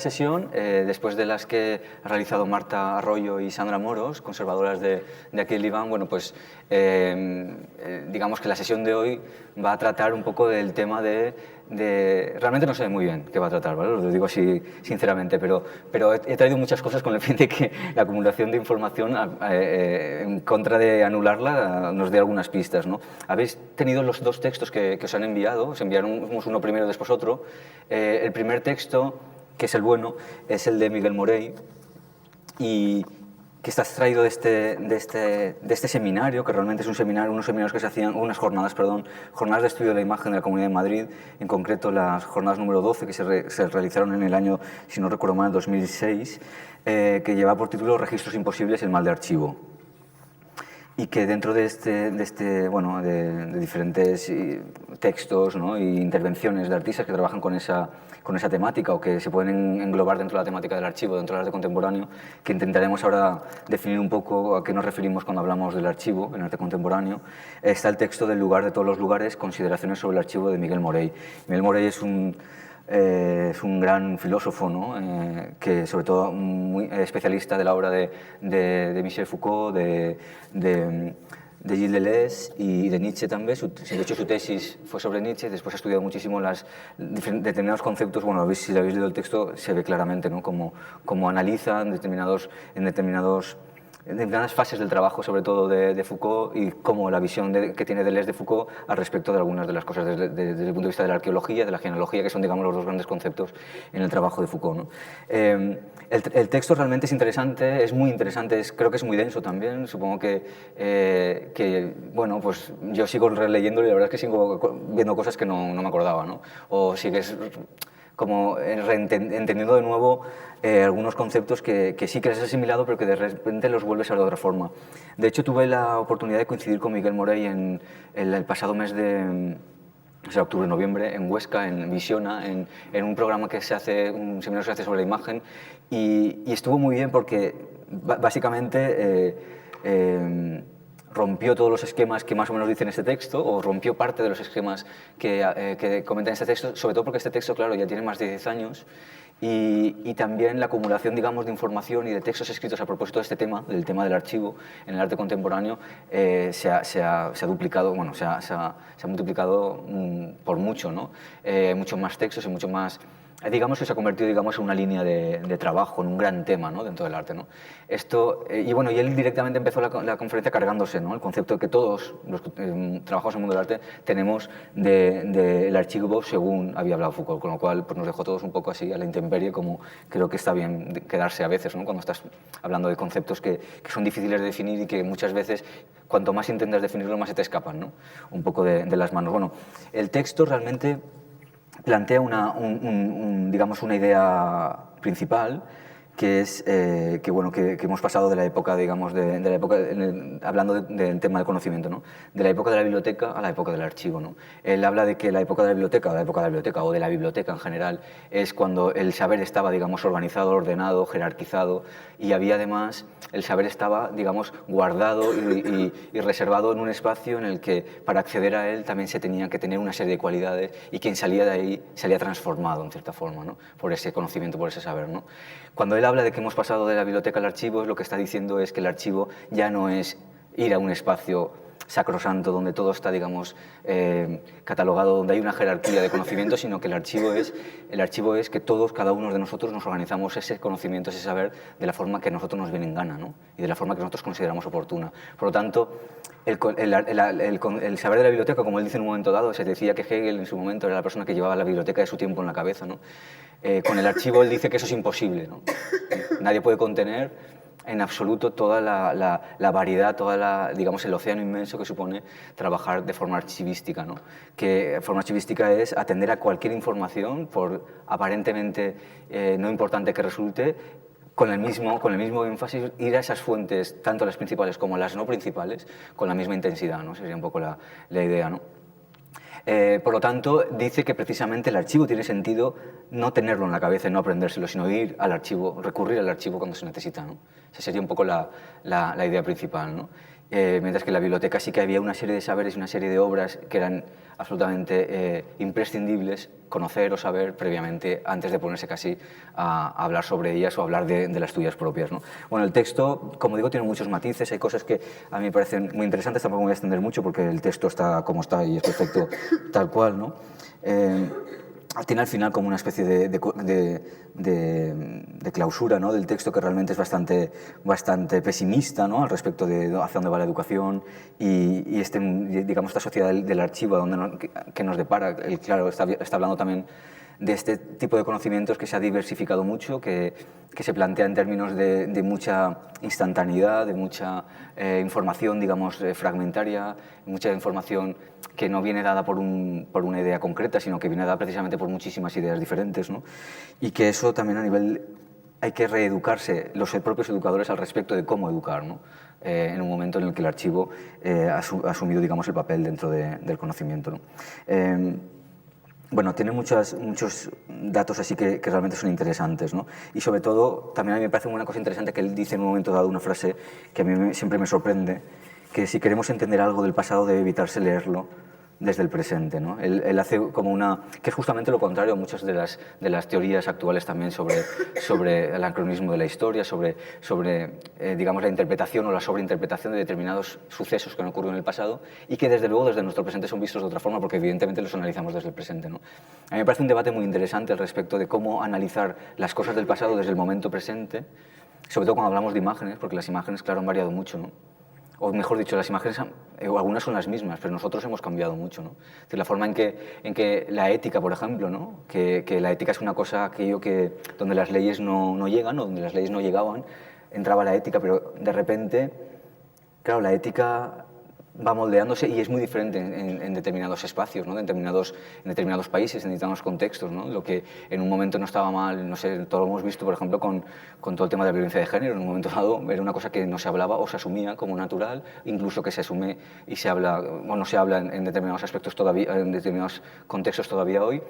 Sesión, después de las que ha realizado Marta Arroyo y Sandra Moros, conservadoras de aquí del Iván, bueno, pues digamos que la sesión de hoy va a tratar un poco del tema realmente no sé muy bien qué va a tratar, ¿vale? Lo digo así sinceramente, pero he traído muchas cosas con el fin de que la acumulación de información en contra de anularla nos dé algunas pistas, ¿no? Habéis tenido los dos textos que os han enviado, os enviaron uno primero, después otro. El primer texto, que es el bueno, es el de Miguel Morey, y que está extraído de este seminario, que realmente es un seminario, unos seminarios que se hacían, jornadas de estudio de la imagen de la Comunidad de Madrid, en concreto las jornadas número 12, que se realizaron en el año, si no recuerdo mal, 2006, que lleva por título Registros imposibles, el mal de archivo. Y que dentro de diferentes textos, ¿no?, e intervenciones de artistas que trabajan con esa temática o que se pueden englobar dentro de la temática del archivo, dentro del arte contemporáneo, que intentaremos ahora definir un poco a qué nos referimos cuando hablamos del archivo en arte contemporáneo, está el texto del lugar de todos los lugares, consideraciones sobre el archivo de Miguel Morey. Miguel Morey es un gran filósofo, ¿no?, que sobre todo muy especialista de la obra de Michel Foucault, de Gilles Deleuze y de Nietzsche también. De hecho, su tesis fue sobre Nietzsche. Después ha estudiado muchísimo determinados conceptos. Bueno, si habéis leído el texto se ve claramente, ¿no?, cómo analiza en determinadas fases del trabajo, sobre todo de Foucault, y cómo la visión que tiene Deleuze de Foucault al respecto de algunas de las cosas desde el punto de vista de la arqueología, de la genealogía, que son, digamos, los dos grandes conceptos en el trabajo de Foucault, ¿no? El texto realmente es interesante, es muy interesante, creo que es muy denso también. Supongo que bueno, pues yo sigo releyéndolo y la verdad es que sigo viendo cosas que no me acordaba, ¿no? O sigues como entendiendo de nuevo algunos conceptos que sí que les has asimilado, pero que de repente los vuelves a ver de otra forma. De hecho, tuve la oportunidad de coincidir con Miguel Morey en el pasado mes de octubre-noviembre, en Huesca, en Visiona, en un programa que se hace, un seminario que se hace sobre la imagen, y estuvo muy bien porque básicamente rompió todos los esquemas que más o menos dicen este texto, o rompió parte de los esquemas que comentan este texto, sobre todo porque este texto, claro, ya tiene más de 10 años, y también la acumulación, digamos, de información y de textos escritos a propósito de este tema, del tema del archivo en el arte contemporáneo, se ha duplicado, bueno, se ha multiplicado por mucho, ¿no? Muchos más textos y mucho más. Digamos que se ha convertido, digamos, en una línea de trabajo, en un gran tema, ¿no?, dentro del arte, ¿no? Esto, y bueno, y él directamente empezó la conferencia cargándose, ¿no?, el concepto que todos los que trabajamos en el mundo del arte tenemos del archivo según había hablado Foucault, con lo cual pues, nos dejó todos un poco así a la intemperie, como creo que está bien quedarse a veces, ¿no?, cuando estás hablando de conceptos que son difíciles de definir y que muchas veces, cuanto más intentas definirlo, más se te escapan, ¿no?, un poco de las manos. Bueno, el texto realmente plantea digamos, una idea principal, que es que hemos pasado de la época, digamos, hablando del tema del conocimiento, ¿no?, de la época de la biblioteca a la época del archivo, ¿no? Él habla de que la época de la biblioteca o de la biblioteca en general es cuando el saber estaba, digamos, organizado, ordenado, jerarquizado, y había además, el saber estaba, digamos, guardado y reservado en un espacio en el que para acceder a él también se tenía que tener una serie de cualidades, y quien salía de ahí salía transformado en cierta forma, ¿no?, por ese conocimiento, por ese saber, ¿no? Cuando él habla de que hemos pasado de la biblioteca al archivo, lo que está diciendo es que el archivo ya no es ir a un espacio sacrosanto donde todo está, digamos, catalogado, donde hay una jerarquía de conocimiento, sino que el archivo es que todos, cada uno de nosotros, nos organizamos ese conocimiento, ese saber, de la forma que a nosotros nos viene en gana, ¿no?, y de la forma que nosotros consideramos oportuna. Por lo tanto, el saber de la biblioteca, como él dice en un momento dado, se decía que Hegel en su momento era la persona que llevaba la biblioteca de su tiempo en la cabeza, ¿no? Con el archivo él dice que eso es imposible, ¿no? Nadie puede contener en absoluto toda la variedad, digamos, el océano inmenso que supone trabajar de forma archivística, ¿no? Que forma archivística es atender a cualquier información, por aparentemente no importante que resulte, con el mismo énfasis, ir a esas fuentes, tanto las principales como las no principales, con la misma intensidad, ¿no? Sería un poco la idea, ¿no? Por lo tanto, dice que precisamente el archivo tiene sentido no tenerlo en la cabeza y no aprendérselo, sino ir al archivo, recurrir al archivo cuando se necesita, ¿no? Esa sería un poco la idea principal, ¿no? mientras que en la biblioteca sí que había una serie de saberes y una serie de obras que eran absolutamente imprescindibles conocer o saber previamente antes de ponerse casi a hablar sobre ellas o hablar de las tuyas propias, ¿no? Bueno, el texto, como digo, tiene muchos matices, hay cosas que a mí me parecen muy interesantes, tampoco me voy a extender mucho porque el texto está como está y es perfecto tal cual, ¿no? Tiene al final como una especie de clausura, ¿no?, del texto que realmente es bastante pesimista, ¿no?, al respecto de hacia dónde va la educación y digamos, esta sociedad del archivo que nos depara. Él, claro, está hablando también de este tipo de conocimientos que se ha diversificado mucho, que se plantea en términos de mucha instantaneidad, de mucha información, digamos, fragmentaria, mucha información que no viene dada por una idea concreta, sino que viene dada precisamente por muchísimas ideas diferentes, ¿no? Y que eso también a nivel... hay que reeducarse los propios educadores al respecto de cómo educar, ¿no? En un momento en el que el archivo ha asumido, digamos, el papel dentro del conocimiento, ¿no? Bueno, tiene muchos datos así que realmente son interesantes, ¿no? Y sobre todo, también a mí me parece una cosa interesante que él dice en un momento dado, una frase que a mí siempre me sorprende, que si queremos entender algo del pasado debe evitarse leerlo desde el presente, ¿no? Él hace como que es justamente lo contrario a muchas de las teorías actuales también sobre el anacronismo de la historia, sobre digamos, la interpretación o la sobreinterpretación de determinados sucesos que han ocurrido en el pasado y que desde luego desde nuestro presente son vistos de otra forma porque evidentemente los analizamos desde el presente, ¿no? A mí me parece un debate muy interesante al respecto de cómo analizar las cosas del pasado desde el momento presente, sobre todo cuando hablamos de imágenes, porque las imágenes, claro, han variado mucho, ¿no? O mejor dicho, las imágenes, algunas son las mismas, pero nosotros hemos cambiado mucho, ¿no? Es decir, la forma en que la ética, por ejemplo, ¿no?, que la ética es una cosa donde las leyes no llegan, o donde las leyes no llegaban, entraba la ética, pero de repente, claro, la ética va moldeándose y es muy diferente en determinados espacios, ¿no?, en determinados países, en determinados contextos, ¿no? Lo que en un momento no estaba mal, no sé, todo lo hemos visto, por ejemplo, con todo el tema de la violencia de género. En un momento dado era una cosa que no se hablaba o se asumía como natural, incluso que se asume y se habla, o no se habla en determinados aspectos todavía, en determinados contextos todavía hoy,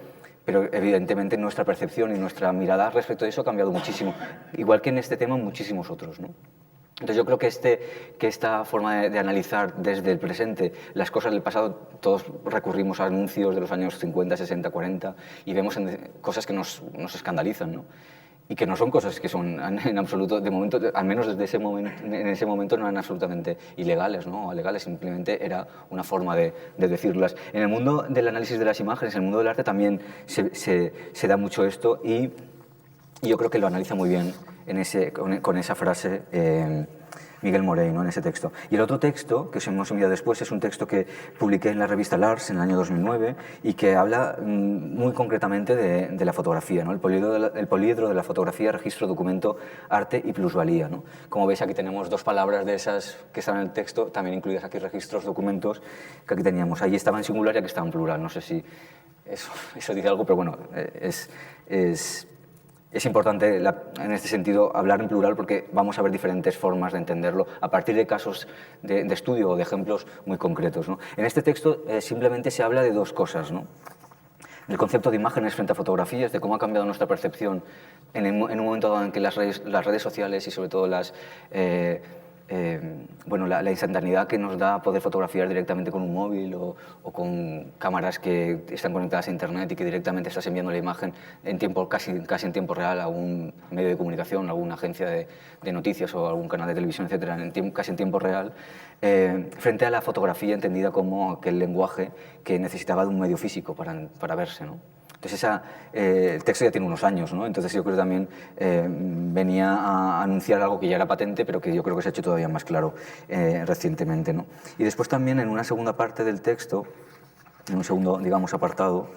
pero evidentemente nuestra percepción y nuestra mirada respecto de eso ha cambiado muchísimo, igual que en este tema en muchísimos otros, ¿no? Entonces yo creo que esta forma de analizar desde el presente las cosas del pasado, todos recurrimos a anuncios de los años 50, 60, 40 y vemos cosas que nos escandalizan, ¿no? Y que no son cosas que son en absoluto, de momento, al menos desde en ese momento no eran absolutamente ilegales, ¿no?, o legales, simplemente era una forma de decirlas. En el mundo del análisis de las imágenes, en el mundo del arte también se da mucho esto y yo creo que lo analiza muy bien con esa frase Miguel Morey, ¿no?, en ese texto. Y el otro texto, que os hemos enviado después, es un texto que publiqué en la revista Lars en el año 2009 y que habla muy concretamente de la fotografía, ¿no?, el poliedro de la fotografía, registro, documento, arte y plusvalía, ¿no? Como veis, aquí tenemos dos palabras de esas que están en el texto, también incluidas aquí registros, documentos, que aquí teníamos. Allí estaba en singular y aquí estaba en plural. No sé si eso dice algo, pero bueno, es importante en este sentido hablar en plural porque vamos a ver diferentes formas de entenderlo a partir de casos de estudio o de ejemplos muy concretos, ¿no? En este texto simplemente se habla de dos cosas, ¿no?, del concepto de imágenes frente a fotografías, de cómo ha cambiado nuestra percepción en un momento dado en que las redes sociales y sobre todo la instantaneidad que nos da poder fotografiar directamente con un móvil o con cámaras que están conectadas a internet y que directamente estás enviando la imagen casi en tiempo real a un medio de comunicación, a alguna agencia de noticias o a algún canal de televisión, etcétera, casi en tiempo real, frente a la fotografía entendida como aquel lenguaje que necesitaba de un medio físico para verse, ¿no? Entonces el texto ya tiene unos años, ¿no? Entonces yo creo que también venía a anunciar algo que ya era patente, pero que yo creo que se ha hecho todavía más claro recientemente, ¿no? Y después también en una segunda parte del texto, en un segundo, digamos, apartado,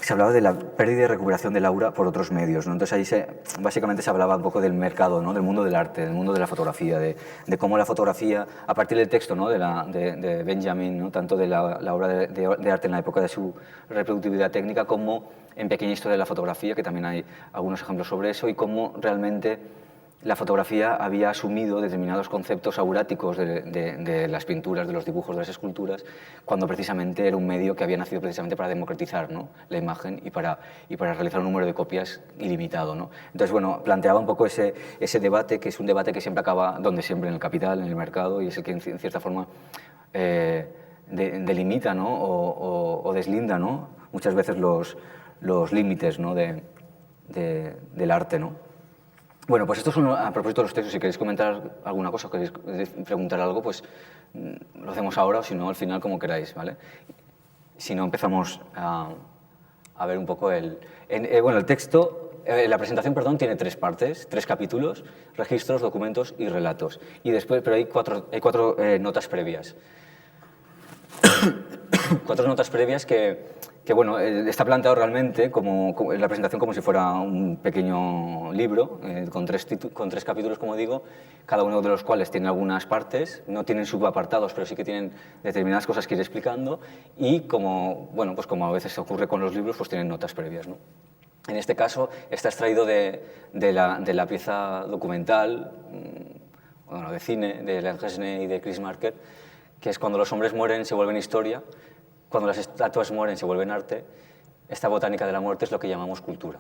se hablaba de la pérdida y recuperación del aura por otros medios, ¿no? Entonces ahí básicamente se hablaba un poco del mercado, ¿no?, del mundo del arte, del mundo de la fotografía, de cómo la fotografía, a partir del texto, ¿no?, de Benjamin, ¿no?, tanto de la obra de arte en la época de su reproductividad técnica como en Pequeña historia de la fotografía, que también hay algunos ejemplos sobre eso, y cómo realmente la fotografía había asumido determinados conceptos auráticos de las pinturas, de los dibujos, de las esculturas, cuando precisamente era un medio que había nacido precisamente para democratizar, ¿no?, la imagen y para realizar un número de copias ilimitado, ¿no? Entonces, bueno, planteaba un poco ese debate, que es un debate que siempre acaba donde siempre, en el capital, en el mercado, y es el que en cierta forma delimita, ¿no?, o deslinda, ¿no?, muchas veces los límites, ¿no?, del arte, ¿no? Bueno, pues esto es a propósito de los textos. Si queréis comentar alguna cosa o queréis preguntar algo, pues lo hacemos ahora, o si no, al final, como queráis, ¿vale? Si no, empezamos a ver un poco bueno, el texto, la presentación, perdón, tiene 3 partes, 3 capítulos: registros, documentos y relatos. Y después, pero hay cuatro notas previas. 4 notas previas que bueno, está planteado realmente como la presentación como si fuera un pequeño libro con 3 capítulos, como digo, cada uno de los cuales tiene algunas partes, no tienen subapartados, pero sí que tienen determinadas cosas que ir explicando, y como, bueno, pues como a veces ocurre con los libros, pues tienen notas previas, ¿no? En este caso está extraído de la pieza documental, bueno, de cine, de Alain Resnais y de Chris Marker, que es Cuando los hombres mueren se vuelven historia, cuando las estatuas mueren se vuelven arte. Esta botánica de la muerte es lo que llamamos cultura.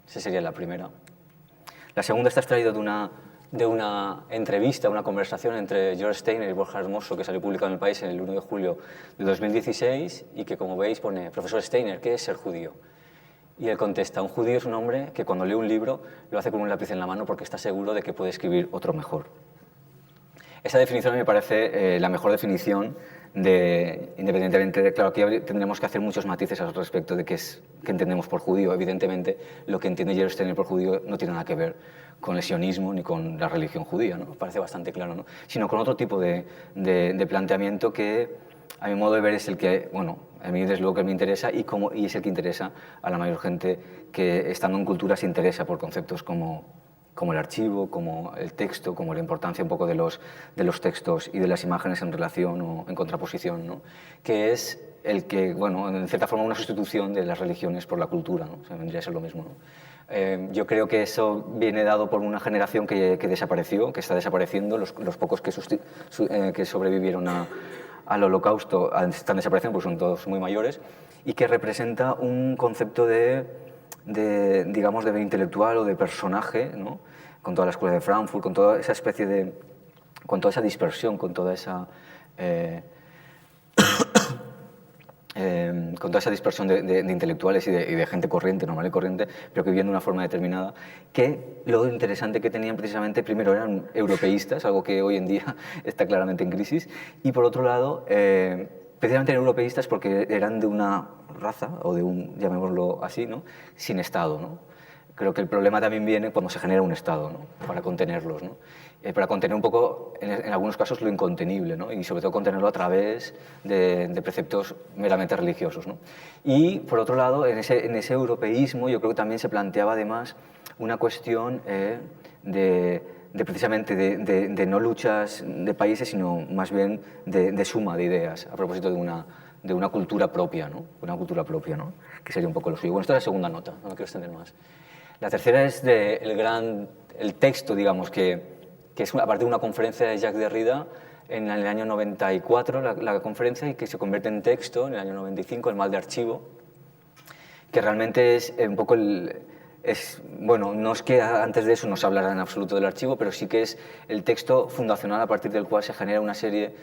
Esa sería la primera. La segunda está extraída de una entrevista, una conversación entre George Steiner y Borja Hermoso, que salió publicado en El País en el 1 de julio de 2016, y que, como veis, pone: profesor Steiner, ¿qué es ser judío? Y él contesta: un judío es un hombre que cuando lee un libro lo hace con un lápiz en la mano porque está seguro de que puede escribir otro mejor. Esa definición me parece la mejor definición independientemente de, claro, aquí tendremos que hacer muchos matices al respecto de qué entendemos por judío. Evidentemente, lo que entiende George Steiner por judío no tiene nada que ver con el sionismo ni con la religión judía, ¿no? Parece bastante claro, ¿no? Sino con otro tipo de planteamiento que, a mi modo de ver, es el que, bueno, a mí desde luego que me interesa y es el que interesa a la mayor gente que, estando en cultura, se interesa por conceptos como el archivo, como el texto, como la importancia un poco de los textos y de las imágenes en relación o en contraposición, ¿no? Que es el que, bueno, en cierta forma, una sustitución de las religiones por la cultura, ¿no? O sea, vendría a ser lo mismo, ¿no? Yo creo que eso viene dado por una generación que desapareció, que está desapareciendo. Los pocos que sobrevivieron al Holocausto están desapareciendo porque son todos muy mayores, y que representa un concepto digamos, de intelectual o de personaje, ¿no? Con toda la escuela de Frankfurt, con toda esa especie con toda esa dispersión, con toda esa dispersión de intelectuales y de gente corriente, normal y corriente, pero que vivían de una forma determinada, que lo interesante que tenían precisamente, primero, eran europeístas, algo que hoy en día está claramente en crisis, y por otro lado, precisamente eran europeístas porque eran de una raza, o de llamémoslo así, ¿no?, sin Estado, ¿no? Creo que el problema también viene cuando se genera un Estado, ¿no?, para contenerlos, ¿no? Para contener un poco, en algunos casos, lo incontenible, ¿no? Y sobre todo contenerlo a través de preceptos meramente religiosos, ¿no? Y, por otro lado, en ese europeísmo yo creo que también se planteaba además una cuestión precisamente de no luchas de países, sino más bien de suma de ideas, a propósito de una cultura propia, ¿no? Una cultura propia, ¿no? Que sería un poco lo suyo. Bueno, esta es la segunda nota, no me quiero extender más. La tercera es el texto, digamos, que es a partir de una conferencia de Jacques Derrida en el año 94, la conferencia, y que se convierte en texto en el año 95, El mal de archivo, que realmente es un poco bueno, no es que antes de eso no se hablara en absoluto del archivo, pero sí que es el texto fundacional a partir del cual se genera una serie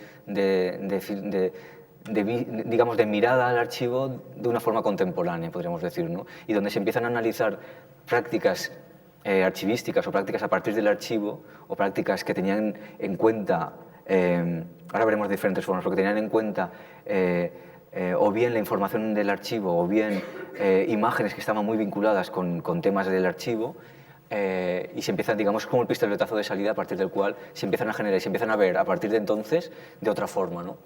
digamos, de mirada al archivo de una forma contemporánea, podríamos decir, ¿no? Y donde se empiezan a analizar prácticas archivísticas o prácticas a partir del archivo, o prácticas que tenían en cuenta, ahora veremos diferentes formas, pero que tenían en cuenta o bien la información del archivo o bien imágenes que estaban muy vinculadas con temas del archivo, y se empiezan, digamos, como el pistoletazo de salida a partir del cual se empiezan a generar y se empiezan a ver a partir de entonces de otra forma, ¿no?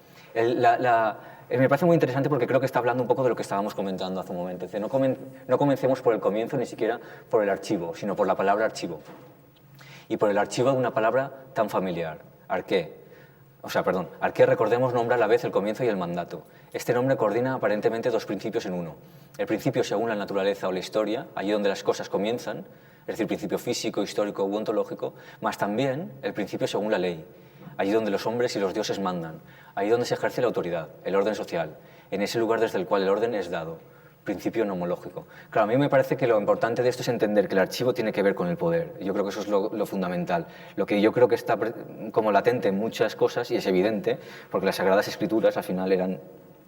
Me parece muy interesante porque creo que está hablando un poco de lo que estábamos comentando hace un momento. Es decir, no comencemos por el comienzo, ni siquiera por el archivo, sino por la palabra archivo. Y por el archivo de una palabra tan familiar, arqué. Arqué, recordemos, nombra a la vez el comienzo y el mandato. Este nombre coordina aparentemente 2 principios en uno. El principio según la naturaleza o la historia, allí donde las cosas comienzan, decir, principio físico, histórico u ontológico, más también el principio según la ley, allí donde los hombres y los dioses mandan, allí donde se ejerce la autoridad, el orden social, en ese lugar desde el cual el orden es dado, principio nomológico. Claro, a mí me parece que lo importante de esto es entender que el archivo tiene que ver con el poder. Yo creo que eso es lo fundamental. Lo que yo creo que está como latente en muchas cosas, y es evidente, porque las Sagradas Escrituras al final era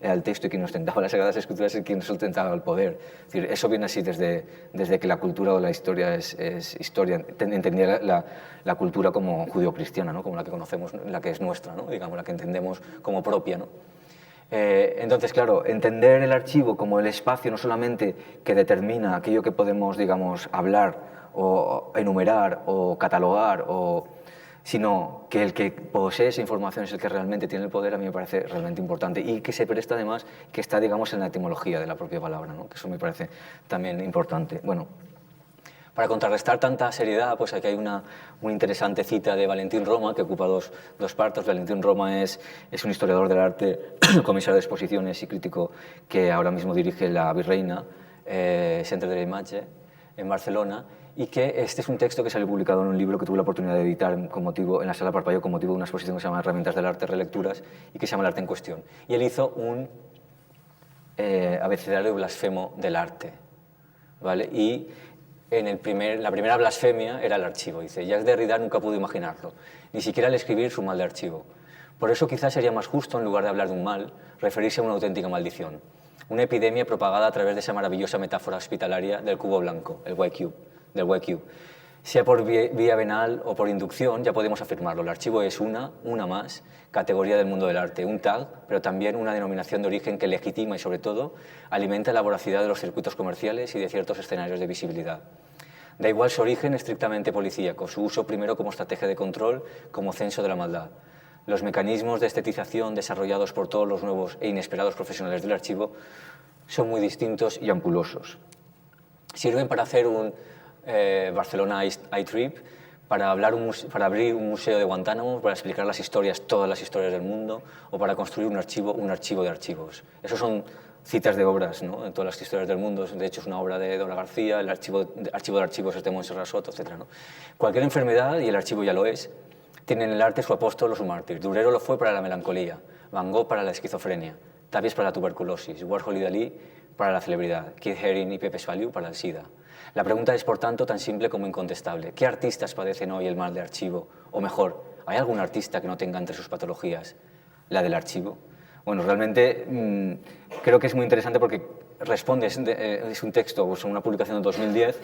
el texto y quien ostentaba las Sagradas Escrituras y quien ostentaba el poder. Es decir, eso viene así desde que la cultura o la historia es historia. Entendía la cultura como judio-cristiana, ¿no? Como la que conocemos, la que es nuestra, ¿no? Digamos, la que entendemos como propia, ¿no? Entonces, claro, entender el archivo como el espacio no solamente que determina aquello que podemos, digamos, hablar o enumerar o catalogar, sino que el que posee esa información es el que realmente tiene el poder, a mí me parece realmente importante y que se presta además, que está, digamos, en la etimología de la propia palabra, ¿no? Que eso me parece también importante. Bueno, para contrarrestar tanta seriedad, pues aquí hay una muy interesante cita de Valentín Roma, que ocupa dos partes. Valentín Roma es un historiador del arte, comisario de exposiciones y crítico que ahora mismo dirige la Virreina, Centre de la Imatge, en Barcelona, y que este es un texto que salió publicado en un libro que tuve la oportunidad de editar en la Sala Parpaillot con motivo de una exposición que se llama Herramientas del Arte, Relecturas, y que se llama El Arte en Cuestión. Y él hizo un abecedario blasfemo del arte, ¿vale? Y la primera blasfemia era el archivo. Dice, Jacques Derrida nunca pudo imaginarlo, ni siquiera al escribir su mal de archivo. Por eso quizás sería más justo, en lugar de hablar de un mal, referirse a una auténtica maldición, una epidemia propagada a través de esa maravillosa metáfora hospitalaria del cubo blanco, el white cube, del white cube. Sea por vía venal o por inducción, ya podemos afirmarlo. El archivo es una más, categoría del mundo del arte, un tag, pero también una denominación de origen que legitima y, sobre todo, alimenta la voracidad de los circuitos comerciales y de ciertos escenarios de visibilidad. Da igual su origen estrictamente policíaco, su uso primero como estrategia de control, como censo de la maldad. Los mecanismos de estetización desarrollados por todos los nuevos e inesperados profesionales del archivo son muy distintos y ampulosos. Sirven para hacer un Barcelona iTrip, para abrir un museo de Guantánamo, para explicar todas las historias del mundo, o para construir un archivo de archivos. Esos son citas de obras, ¿no? En todas las historias del mundo. De hecho, es una obra de Dora García, el archivo de archivos es de Montserrat Soto, etc., ¿no? Cualquier enfermedad, y el archivo ya lo es, tiene en el arte su apóstol o su mártir. Durero lo fue para la melancolía, Van Gogh para la esquizofrenia, Tapies para la tuberculosis, Warhol y Dalí para la celebridad, Keith Haring y Pepe Spaliu para el SIDA. La pregunta es, por tanto, tan simple como incontestable. ¿Qué artistas padecen hoy el mal de archivo? O mejor, ¿hay algún artista que no tenga entre sus patologías la del archivo? Bueno, realmente creo que es muy interesante porque responde, es un texto, pues una publicación de 2010,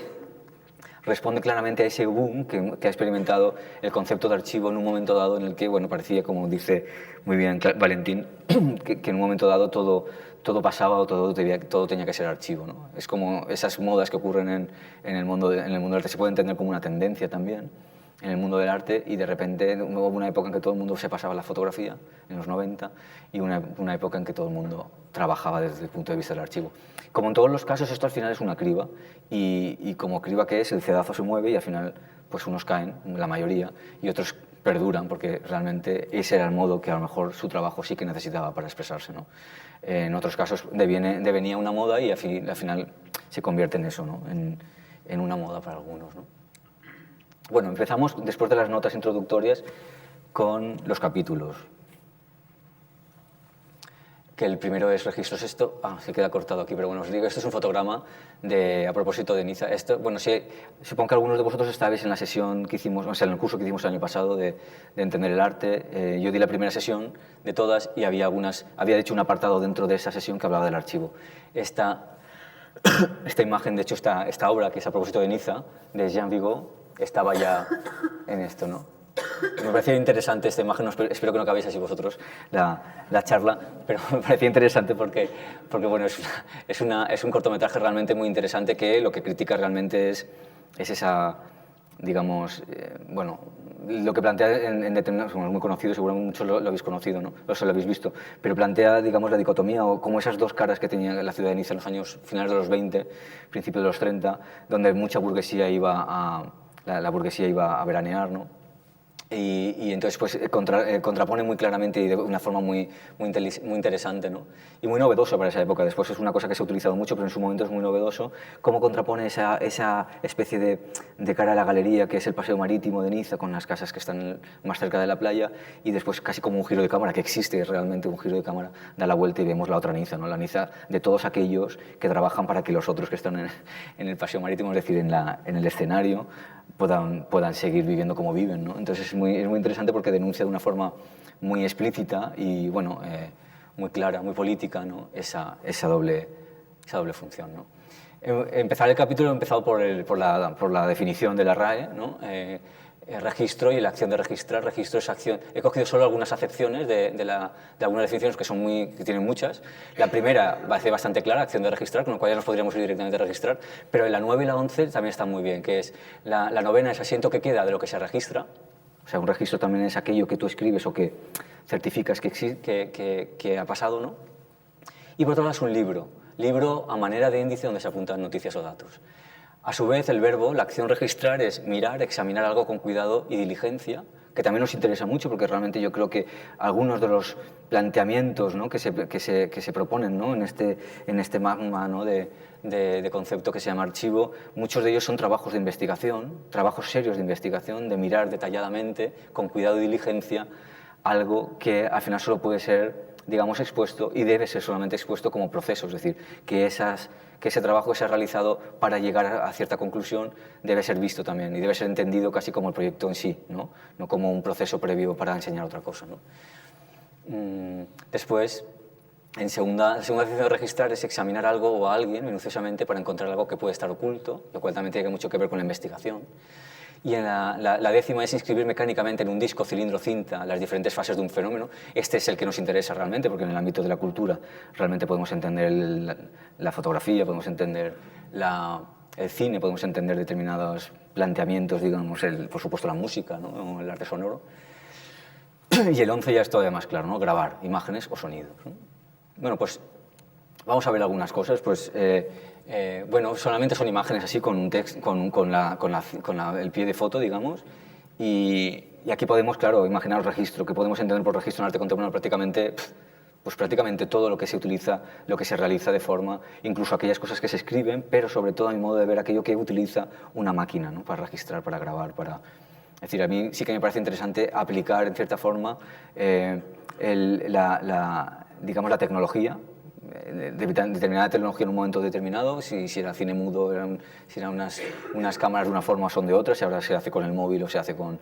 responde claramente a ese boom que ha experimentado el concepto de archivo en un momento dado en el que, bueno, parecía, como dice muy bien Valentín, que en un momento dado todo pasaba o todo tenía que ser archivo, ¿no? Es como esas modas que ocurren en el mundo del arte, se puede entender como una tendencia también en el mundo del arte, y de repente hubo una época en que todo el mundo se pasaba a la fotografía, en los 90, y una época en que todo el mundo trabajaba desde el punto de vista del archivo. Como en todos los casos, esto al final es una criba, y como criba que es, el cedazo se mueve y al final pues unos caen, la mayoría, y otros perduran, porque realmente ese era el modo que a lo mejor su trabajo sí que necesitaba para expresarse, ¿no? En otros casos devenía una moda y al final se convierte en eso, ¿no? En una moda para algunos, ¿no? Bueno, empezamos después de las notas introductorias con los capítulos. Que el primero es registros. Esto se queda cortado aquí, pero bueno, os digo, esto es un fotograma a propósito de Niza. Esto, bueno, supongo que algunos de vosotros estabais en la sesión que hicimos, o sea, en el curso que hicimos el año pasado de Entender el Arte. Yo di la primera sesión de todas y había hecho un apartado dentro de esa sesión que hablaba del archivo. Esta imagen, de hecho, esta obra, que es a propósito de Niza, de Jean Vigo, estaba ya en esto, ¿no? Me parecía interesante esta imagen, espero que no acabéis así vosotros la charla, pero me parecía interesante porque bueno, es un cortometraje realmente muy interesante que lo que critica realmente es esa, digamos, bueno, lo que plantea en determinados, es muy conocido, seguramente muchos lo habéis conocido, ¿no? O sea, lo habéis visto, pero plantea, digamos, la dicotomía o como esas dos caras que tenía la ciudad de Niza en los años finales de los 20, principios de los 30, donde mucha burguesía la burguesía iba a veranear, ¿no? Y entonces pues contrapone muy claramente y de una forma muy interesante, ¿no? Y muy novedoso para esa época. Después es una cosa que se ha utilizado mucho, pero en su momento es muy novedoso, cómo contrapone esa especie de cara a la galería, que es el paseo marítimo de Niza, con las casas que están más cerca de la playa, y después casi como un giro de cámara, que existe realmente un giro de cámara, da la vuelta y vemos la otra Niza, ¿no? La Niza de todos aquellos que trabajan para que los otros que están en el paseo marítimo, es decir, en el escenario, puedan seguir viviendo como viven, ¿no? Entonces es muy interesante porque denuncia de una forma muy explícita y bueno, muy clara, muy política, ¿no? esa doble función, ¿no? Empezar el capítulo he empezado por la definición de la RAE, ¿no? Registro y la acción de registrar. Registro es acción. He cogido solo algunas acepciones de algunas definiciones que tienen muchas. La primera va a ser bastante clara, acción de registrar, con lo cual ya nos podríamos ir directamente a registrar, pero en la 9 y la 11 también están muy bien, que es la novena es asiento que queda de lo que se registra. O sea, un registro también es aquello que tú escribes o que certificas que ha pasado, ¿no? Y por otro lado es un libro a manera de índice donde se apuntan noticias o datos. A su vez, el verbo, la acción registrar, es mirar, examinar algo con cuidado y diligencia, que también nos interesa mucho porque realmente yo creo que algunos de los planteamientos, ¿no? que se proponen, ¿no? en este magma, ¿no? de concepto que se llama archivo, muchos de ellos son trabajos de investigación, trabajos serios de investigación, de mirar detalladamente, con cuidado y diligencia, algo que al final solo puede ser, digamos, expuesto y debe ser solamente expuesto como proceso, es decir, que ese trabajo que se ha realizado para llegar a cierta conclusión debe ser visto también y debe ser entendido casi como el proyecto en sí, no como un proceso previo para enseñar otra cosa, ¿no? Después, la segunda acción de registrar es examinar algo o a alguien minuciosamente para encontrar algo que puede estar oculto, lo cual también tiene mucho que ver con la investigación. Y en la décima es inscribir mecánicamente en un disco, cilindro, cinta las diferentes fases de un fenómeno. Este es el que nos interesa realmente, porque en el ámbito de la cultura realmente podemos entender la fotografía, podemos entender el cine, podemos entender determinados planteamientos, digamos, por supuesto la música, ¿no? El arte sonoro. Y el 11 ya es todavía más claro, ¿no? Grabar imágenes o sonidos, ¿no? Bueno, pues vamos a ver algunas cosas. Pues, bueno, solamente son imágenes así con un texto, con el pie de foto, digamos, y aquí podemos, claro, imaginar registro, que podemos entender por registro en arte contemporáneo prácticamente todo lo que se utiliza, lo que se realiza de forma, incluso aquellas cosas que se escriben, pero sobre todo a mi modo de ver aquello que utiliza una máquina, ¿no? Para registrar, para grabar, Es decir, a mí sí que me parece interesante aplicar en cierta forma digamos, la tecnología, determinada tecnología en un momento determinado, si era cine mudo, si eran unas cámaras de una forma o son de otra, si ahora se hace con el móvil o se hace con...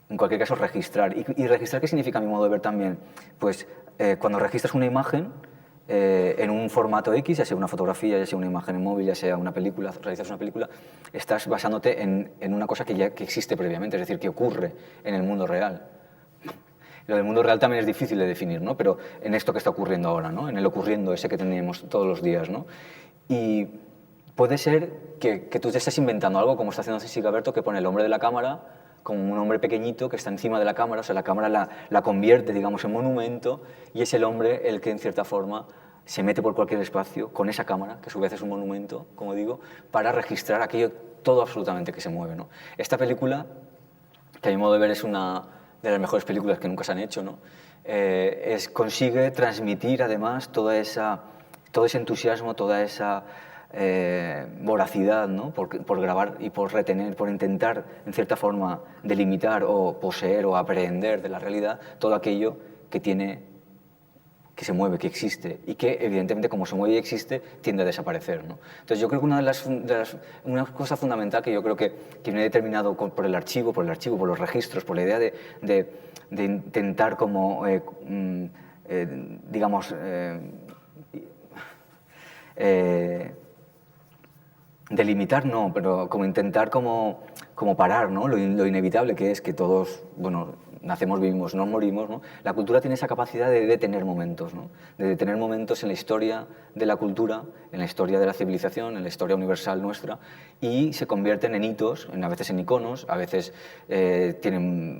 En cualquier caso, registrar. ¿Y registrar qué significa a mi modo de ver también? Pues cuando registras una imagen en un formato X, ya sea una fotografía, ya sea una imagen en móvil, ya sea una película, realizas una película, estás basándote en una cosa que existe previamente, es decir, que ocurre en el mundo real. Lo del mundo real también es difícil de definir, ¿no? Pero en esto que está ocurriendo ahora, ¿no? En el ocurriendo ese que tenemos todos los días, ¿no? Y puede ser que tú te estés inventando algo, como está haciendo Ceci Gaberto, que pone el hombre de la cámara como un hombre pequeñito que está encima de la cámara, o sea, la cámara la convierte, digamos, en monumento, y es el hombre el que, en cierta forma, se mete por cualquier espacio con esa cámara, que a su vez es un monumento, como digo, para registrar aquello todo absolutamente que se mueve, ¿no? Esta película, que a mi modo de ver es una de las mejores películas que nunca se han hecho, ¿no? Consigue transmitir además todo ese entusiasmo, toda esa voracidad, ¿no? por grabar y por retener, por intentar en cierta forma delimitar o poseer o aprehender de la realidad todo aquello que se mueve, que existe y que evidentemente como se mueve y existe tiende a desaparecer, ¿no? Entonces yo creo que una cosa fundamental que yo creo que viene determinado por el archivo, por los registros, por la idea de intentar como, digamos, delimitar no, pero como intentar como parar, ¿no? Lo inevitable que es que todos, bueno, nacemos, vivimos, no morimos, ¿no? La cultura tiene esa capacidad de detener momentos, ¿no? De detener momentos en la historia de la cultura, en la historia de la civilización, en la historia universal nuestra, y se convierten en hitos, a veces en iconos, a veces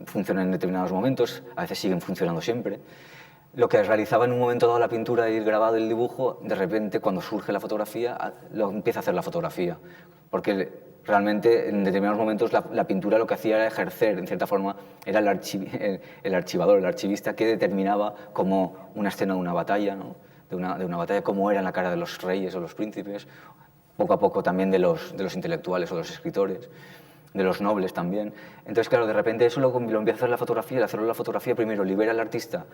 funcionan en determinados momentos, a veces siguen funcionando siempre. lo que realizaba en un momento dado la pintura y el grabado y el dibujo, de repente cuando surge la fotografía, lo empieza a hacer la fotografía. Porque realmente en determinados momentos la pintura lo que hacía era ejercer, en cierta forma, era el archivador, el archivista que determinaba como una escena de una batalla, ¿no? de una batalla, cómo era en la cara de los reyes o los príncipes, poco a poco también de los intelectuales o de los escritores, de los nobles también. Entonces, claro, de repente eso lo empieza a hacer la fotografía, y al hacerlo la fotografía primero libera al artista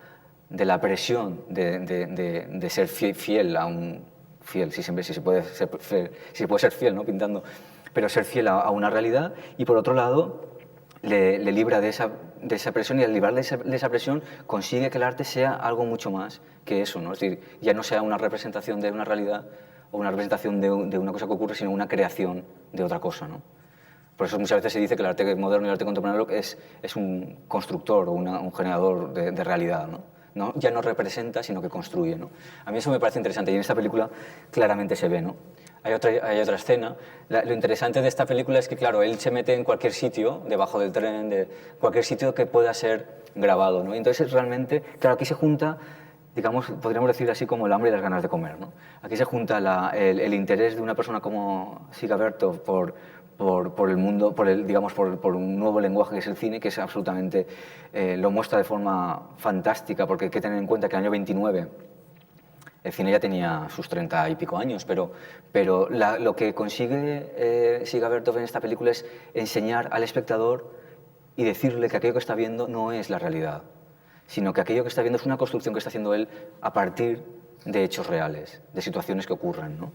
de la presión de ser fiel a un... fiel, si se puede ser fiel, ¿no? Pintando, pero ser fiel a una realidad, y por otro lado le libra de esa presión, y al librarle de esa presión consigue que el arte sea algo mucho más que eso, ¿no? Es decir, ya no sea una representación de una realidad o una representación de una cosa que ocurre, sino una creación de otra cosa, ¿no? Por eso muchas veces se dice que el arte moderno y el arte contemporáneo es un constructor o un generador de realidad, ¿no? Ya no representa, sino que construye, ¿no? A mí eso me parece interesante, y en esta película claramente se ve, ¿no? Hay otra escena. Lo interesante de esta película es que, claro, él se mete en cualquier sitio, debajo del tren, de cualquier sitio que pueda ser grabado, ¿no? Y entonces realmente, claro, aquí se junta, digamos, podríamos decir así como el hambre y las ganas de comer, ¿no? Aquí se junta el interés de una persona como Siga Bertov por el mundo, digamos, por un nuevo lenguaje que es el cine, que es absolutamente, lo muestra de forma fantástica, porque hay que tener en cuenta que el año 29 el cine ya tenía sus 30 y pico años, pero lo que consigue Siga Bertov en esta película es enseñar al espectador y decirle que aquello que está viendo no es la realidad, sino que aquello que está viendo es una construcción que está haciendo él a partir de hechos reales, de situaciones que ocurren, ¿no?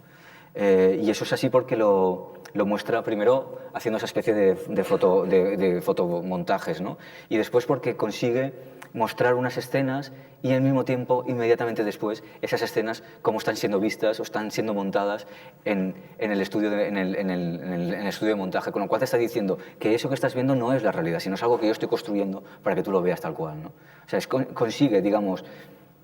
Y eso es así porque lo muestra primero haciendo esa especie de fotomontajes, ¿no? Y después porque consigue mostrar unas escenas y al mismo tiempo, inmediatamente después, esas escenas cómo están siendo vistas o están siendo montadas en el estudio de montaje, con lo cual te está diciendo que eso que estás viendo no es la realidad, sino es algo que yo estoy construyendo para que tú lo veas tal cual, ¿no? O sea, consigue, digamos,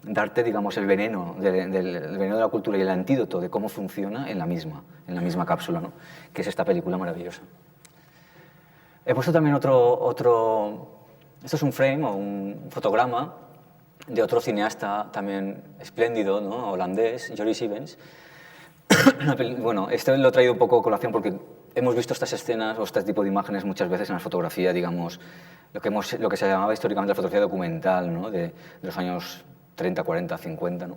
darte, digamos, el veneno de la cultura y el antídoto de cómo funciona en la misma cápsula, ¿no? Que es esta película maravillosa. He puesto también esto es un frame o un fotograma de otro cineasta también espléndido, ¿no? Holandés, Joris Ivens. Bueno, este lo he traído un poco a colación porque hemos visto estas escenas o este tipo de imágenes muchas veces en la fotografía, digamos, lo que se llamaba históricamente la fotografía documental, ¿no? de los años 30, 40, 50, ¿no?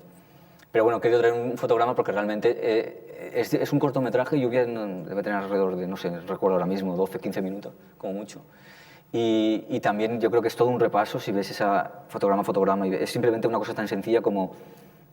Pero bueno, he querido traer un fotograma porque realmente es un cortometraje, debe tener alrededor de, no sé, recuerdo ahora mismo, 12, 15 minutos, como mucho. Y también yo creo que es todo un repaso, si ves esa fotograma, y es simplemente una cosa tan sencilla como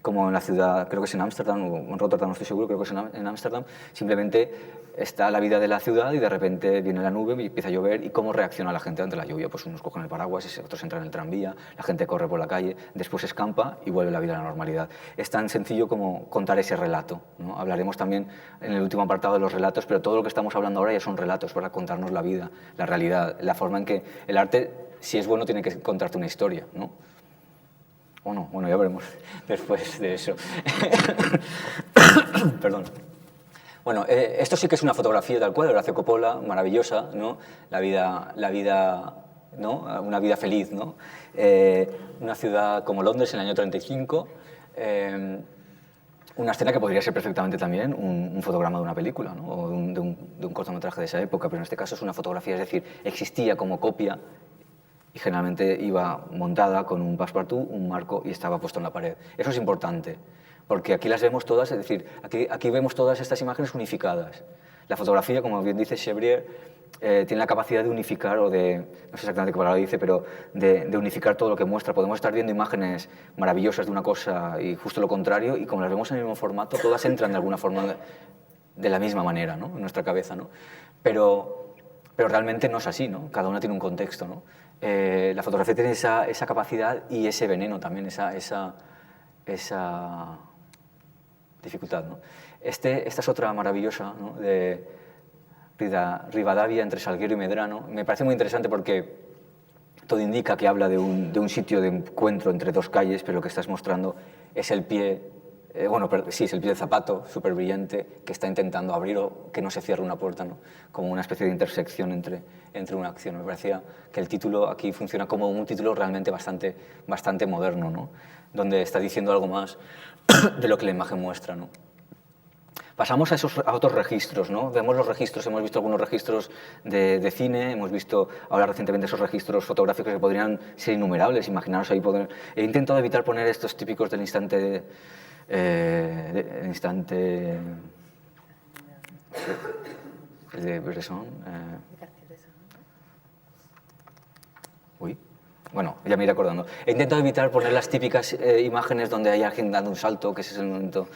en la ciudad, creo que es en Ámsterdam o en Rotterdam, no estoy seguro, creo que es en Ámsterdam, simplemente está la vida de la ciudad y de repente viene la nube y empieza a llover, y cómo reacciona la gente ante la lluvia. Pues unos cogen el paraguas, otros entran en el tranvía, la gente corre por la calle, después escampa y vuelve la vida a la normalidad. Es tan sencillo como contar ese relato, ¿no? Hablaremos también en el último apartado de los relatos, pero todo lo que estamos hablando ahora ya son relatos para contarnos la vida, la realidad, la forma en que el arte, si es bueno, tiene que contarte una historia, ¿no? O no, bueno, ya veremos después de eso. Perdón. Bueno, esto sí que es una fotografía tal cual, de Horacio Coppola, maravillosa, ¿no? La vida, ¿no? Una vida feliz, ¿no? Una ciudad como Londres en el año 35, una escena que podría ser perfectamente también un fotograma de una película, ¿no? O de un cortometraje de esa época, pero en este caso es una fotografía, es decir, existía como copia y generalmente iba montada con un passepartout, un marco, y estaba puesto en la pared. Eso es importante, porque aquí las vemos todas, es decir, aquí vemos todas estas imágenes unificadas. La fotografía, como bien dice Chevrier, tiene la capacidad de unificar, o de, no sé exactamente qué palabra dice, pero de unificar todo lo que muestra. Podemos estar viendo imágenes maravillosas de una cosa y justo lo contrario, y como las vemos en el mismo formato, todas entran de alguna forma de la misma manera, ¿no? En nuestra cabeza, ¿no? Pero realmente no es así, ¿no? Cada una tiene un contexto, ¿no? La fotografía tiene esa capacidad y ese veneno también, esa dificultad, ¿no? Esta es otra maravillosa, ¿no? De Rivadavia, entre Salguero y Medrano. Me parece muy interesante porque todo indica que habla de un sitio de encuentro entre dos calles, pero lo que estás mostrando es el pie bueno, sí, es el pie del zapato, súper brillante, que está intentando abrir o que no se cierre una puerta, ¿no? Como una especie de intersección entre una acción. Me parecía que el título aquí funciona como un título realmente bastante moderno, ¿no? Donde está diciendo algo más de lo que la imagen muestra, ¿no? Pasamos a otros registros, ¿no? Vemos los registros, hemos visto algunos registros de cine, hemos visto ahora recientemente esos registros fotográficos que podrían ser innumerables, imaginaros ahí poder... He intentado evitar poner estos típicos del instante... el instante... de Bresson... Uy. Bueno, ya me iré acordando. He intentado evitar poner las típicas imágenes donde hay alguien dando un salto, que ese es el momento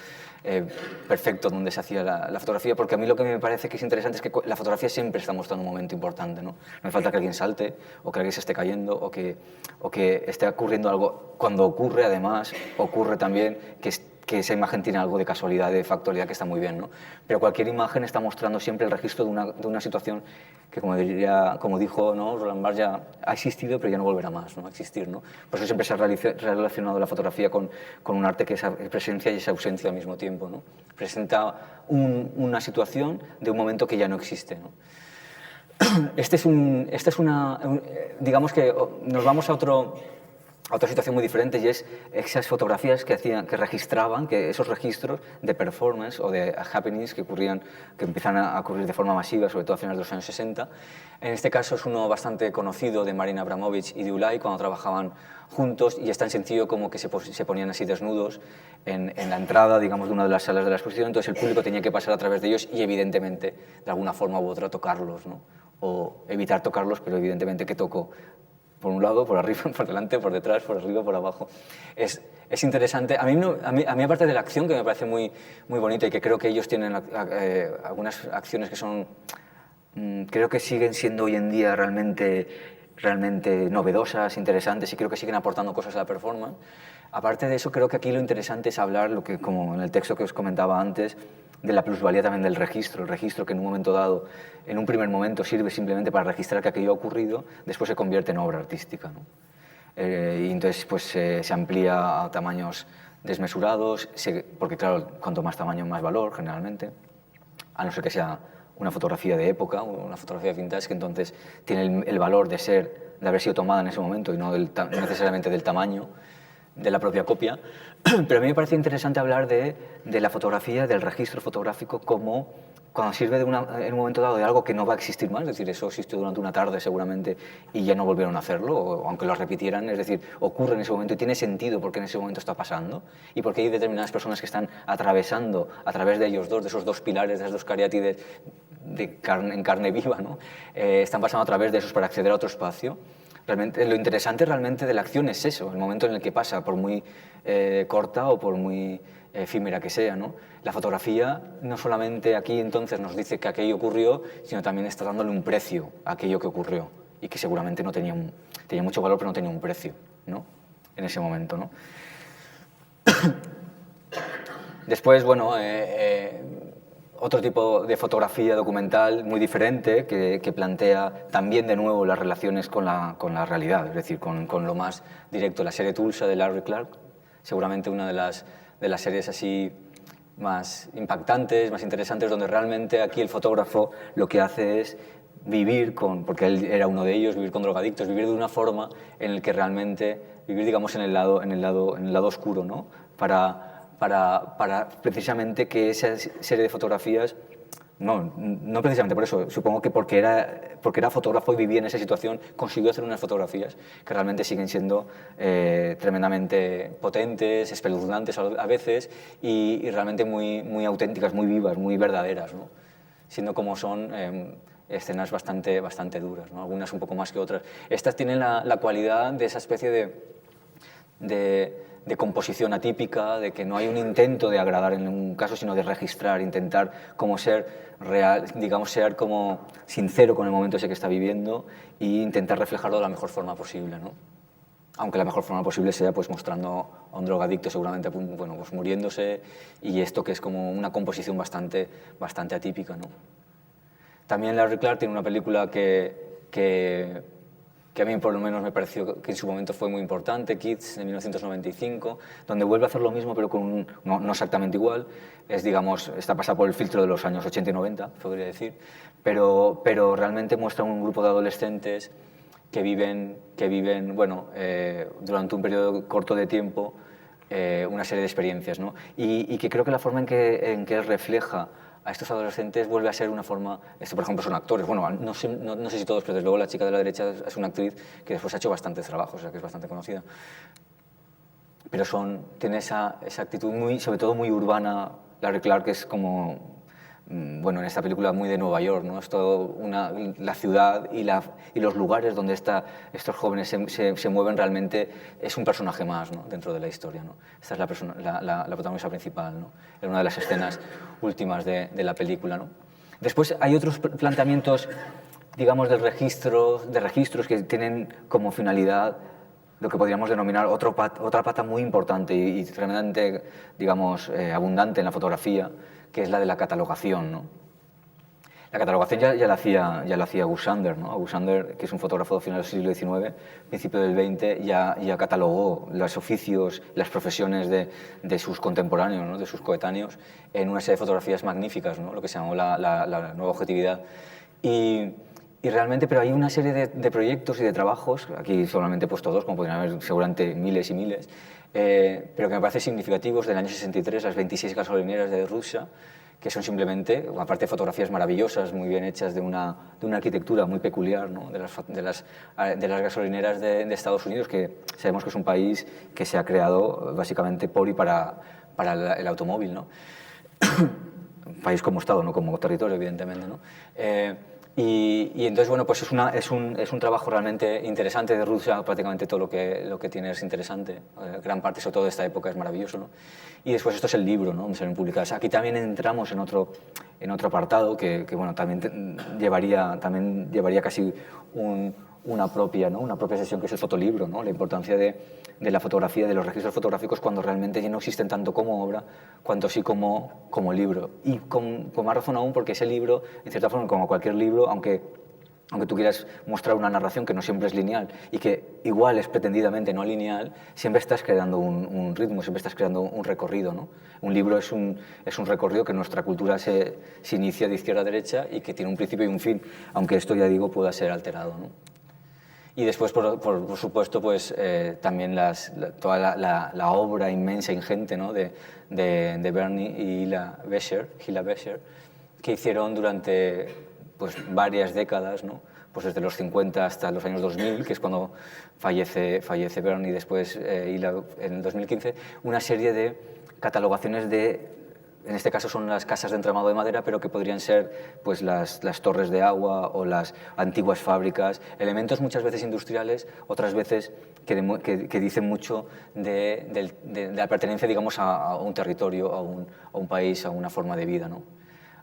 perfecto donde se hacía la fotografía, porque a mí lo que me parece que es interesante es que la fotografía siempre está mostrando un momento importante, ¿no? No hace falta que alguien salte, o que alguien se esté cayendo, o que esté ocurriendo algo. Cuando ocurre, además, ocurre también que esa imagen tiene algo de casualidad, de factualidad, que está muy bien, ¿no? Pero cualquier imagen está mostrando siempre el registro de una situación que, como dijo, ¿no? Roland Barthes, ya ha existido, pero ya no volverá más, ¿no? A existir, ¿no? Por eso siempre se ha relacionado la fotografía con un arte que es presencia y es ausencia al mismo tiempo, ¿no? Presenta una situación de un momento que ya no existe, ¿no? Digamos que nos vamos a otra situación muy diferente, y es esas fotografías que registraban, esos registros de performance o de happenings que empiezan a ocurrir de forma masiva, sobre todo a finales de los años 60. En este caso es uno bastante conocido de Marina Abramović y de Ulay cuando trabajaban juntos, y es tan sencillo como que se ponían así desnudos en la entrada, digamos, de una de las salas de la exposición. Entonces el público tenía que pasar a través de ellos y, evidentemente, de alguna forma u otra, tocarlos, ¿no? O evitar tocarlos, pero evidentemente que tocó por un lado, por arriba, por delante, por detrás, por arriba, por abajo. Es interesante. A mí, aparte de la acción, que me parece muy bonita, y que creo que ellos tienen algunas acciones que son, creo que siguen siendo hoy en día realmente novedosas, interesantes, y creo que siguen aportando cosas a la performance. Aparte de eso, creo que aquí lo interesante es hablar, como en el texto que os comentaba antes, de la plusvalía también del registro. El registro que en un momento dado, en un primer momento, sirve simplemente para registrar que aquello ha ocurrido, después se convierte en obra artística, ¿no? Y entonces pues, se amplía a tamaños desmesurados, porque claro, cuanto más tamaño, más valor, generalmente, a no ser que sea una fotografía de época, una fotografía vintage, que entonces tiene el valor de haber sido tomada en ese momento y no necesariamente del tamaño de la propia copia. Pero a mí me parece interesante hablar de la fotografía, del registro fotográfico, como cuando sirve en un momento dado de algo que no va a existir más, es decir, eso existió durante una tarde seguramente y ya no volvieron a hacerlo, o aunque lo repitieran, es decir, ocurre en ese momento y tiene sentido porque en ese momento está pasando, y porque hay determinadas personas que están atravesando a través de ellos dos, de esos dos pilares, de esas dos cariátides en carne viva, ¿no? Están pasando a través de esos para acceder a otro espacio. Realmente, lo interesante realmente de la acción es eso, el momento en el que pasa, por muy corta o por muy efímera que sea, ¿no? La fotografía no solamente aquí entonces nos dice que aquello ocurrió, sino también está dándole un precio a aquello que ocurrió, y que seguramente no tenía mucho valor, pero no tenía un precio, ¿no? En ese momento, ¿no? Después, bueno, otro tipo de fotografía documental muy diferente que plantea también de nuevo las relaciones con la realidad, es decir, con lo más directo. La serie Tulsa de Larry Clark, seguramente una de las series así más impactantes, más interesantes, donde realmente aquí el fotógrafo lo que hace es vivir porque él era uno de ellos, vivir con drogadictos, vivir de una forma en la que realmente, vivir digamos en el lado oscuro, ¿no? Para precisamente que esa serie de fotografías, no precisamente por eso, supongo que porque era fotógrafo y vivía en esa situación, consiguió hacer unas fotografías que realmente siguen siendo tremendamente potentes, espeluznantes a veces, y realmente muy auténticas, muy vivas, muy verdaderas, ¿no? Siendo como son escenas bastante duras, ¿no? Algunas un poco más que otras. Estas tienen la cualidad de esa especie de composición atípica, de que no hay un intento de agradar en ningún caso, sino de registrar, intentar como ser real, digamos, ser como sincero con el momento ese que está viviendo e intentar reflejarlo de la mejor forma posible, ¿no? Aunque la mejor forma posible sea pues mostrando a un drogadicto seguramente bueno, pues muriéndose, y esto que es como una composición bastante atípica, ¿no? También Larry Clark tiene una película que que a mí por lo menos me pareció que en su momento fue muy importante, Kids, de 1995, donde vuelve a hacer lo mismo, pero con no exactamente igual. Es, digamos, está pasada por el filtro de los años 80 y 90, podría decir, pero realmente muestra un grupo de adolescentes que viven bueno, durante un periodo corto de tiempo una serie de experiencias, ¿no? Y que creo que la forma en que él refleja a estos adolescentes vuelve a ser una forma... Esto, por ejemplo, son actores. Bueno, no sé si todos, pero desde luego la chica de la derecha es una actriz que después ha hecho bastantes trabajos, o sea, que es bastante conocida. Pero tiene esa actitud muy, sobre todo muy urbana. Larry Clark es como... Bueno, en esta película muy de Nueva York, ¿no? Es todo la ciudad y los lugares donde estos jóvenes se mueven realmente es un personaje más, ¿no? Dentro de la historia, ¿no? Esta es la protagonista principal, ¿no? En una de las escenas últimas de la película, ¿no? Después hay otros planteamientos, digamos, de registros que tienen como finalidad lo que podríamos denominar otra pata muy importante y tremendamente, digamos, abundante en la fotografía, que es la de la catalogación, ¿no? La catalogación ya la hacía August Sander, ¿no? August Sander, que es un fotógrafo de finales del siglo XIX, principio del XX, ya catalogó los oficios, las profesiones de sus contemporáneos, ¿no? De sus coetáneos, en una serie de fotografías magníficas, ¿no? Lo que se llamó la nueva objetividad. Y realmente, pero hay una serie de proyectos y de trabajos, aquí solamente he puesto dos, como podrían haber seguramente miles y miles, pero que me parecen significativos, del año 63, las 26 gasolineras de Rusia, que son simplemente, aparte de fotografías maravillosas, muy bien hechas, de una arquitectura muy peculiar, ¿no? de las gasolineras de Estados Unidos, que sabemos que es un país que se ha creado básicamente por y para el automóvil, ¿no? Un país como Estado, no como territorio, evidentemente, ¿no? Y entonces, bueno, pues es un trabajo realmente interesante de Rusia. Prácticamente todo lo que tiene es interesante. Gran parte, sobre todo de esta época, es maravilloso, ¿no? Y después esto es el libro, ¿no? Donde se ven publicadas. Aquí también entramos en otro apartado que bueno, también llevaría casi una propia sesión, que es el fotolibro, ¿no? La importancia de la fotografía, de los registros fotográficos, cuando realmente ya no existen tanto como obra, cuanto sí como libro. Y con más razón aún, porque ese libro, en cierta forma, como cualquier libro, aunque tú quieras mostrar una narración que no siempre es lineal y que igual es pretendidamente no lineal, siempre estás creando un ritmo, siempre estás creando un recorrido, ¿no? Un libro es un recorrido que en nuestra cultura se inicia de izquierda a derecha y que tiene un principio y un fin, aunque esto, ya digo, pueda ser alterado, ¿no? Y después, por supuesto, pues, también toda la obra inmensa, ingente, ¿no? de Bernie y Hila Becher, que hicieron durante pues, varias décadas, ¿no? Pues desde los 50 hasta los años 2000, que es cuando fallece Bernie, y después Hila en el 2015, una serie de catalogaciones en este caso son las casas de entramado de madera, pero que podrían ser pues, las torres de agua o las antiguas fábricas, elementos muchas veces industriales, otras veces que dicen mucho de la pertenencia, digamos, a un territorio, a un país, a una forma de vida, ¿no?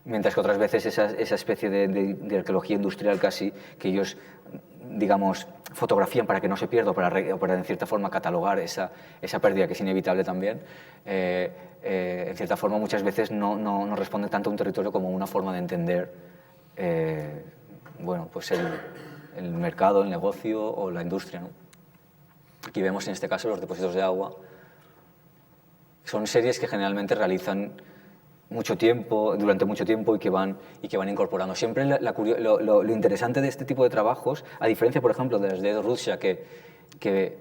Mientras que otras veces esa especie de arqueología industrial casi, que ellos, digamos, fotografían para que no se pierda o para en cierta forma catalogar esa pérdida que es inevitable también, en cierta forma muchas veces no responden tanto a un territorio como una forma de entender bueno, pues el mercado, el negocio o la industria, ¿no? Aquí vemos en este caso los depósitos de agua. Son series que generalmente realizan durante mucho tiempo y que van incorporando. Siempre lo interesante de este tipo de trabajos, a diferencia, por ejemplo, de las de Rusia, que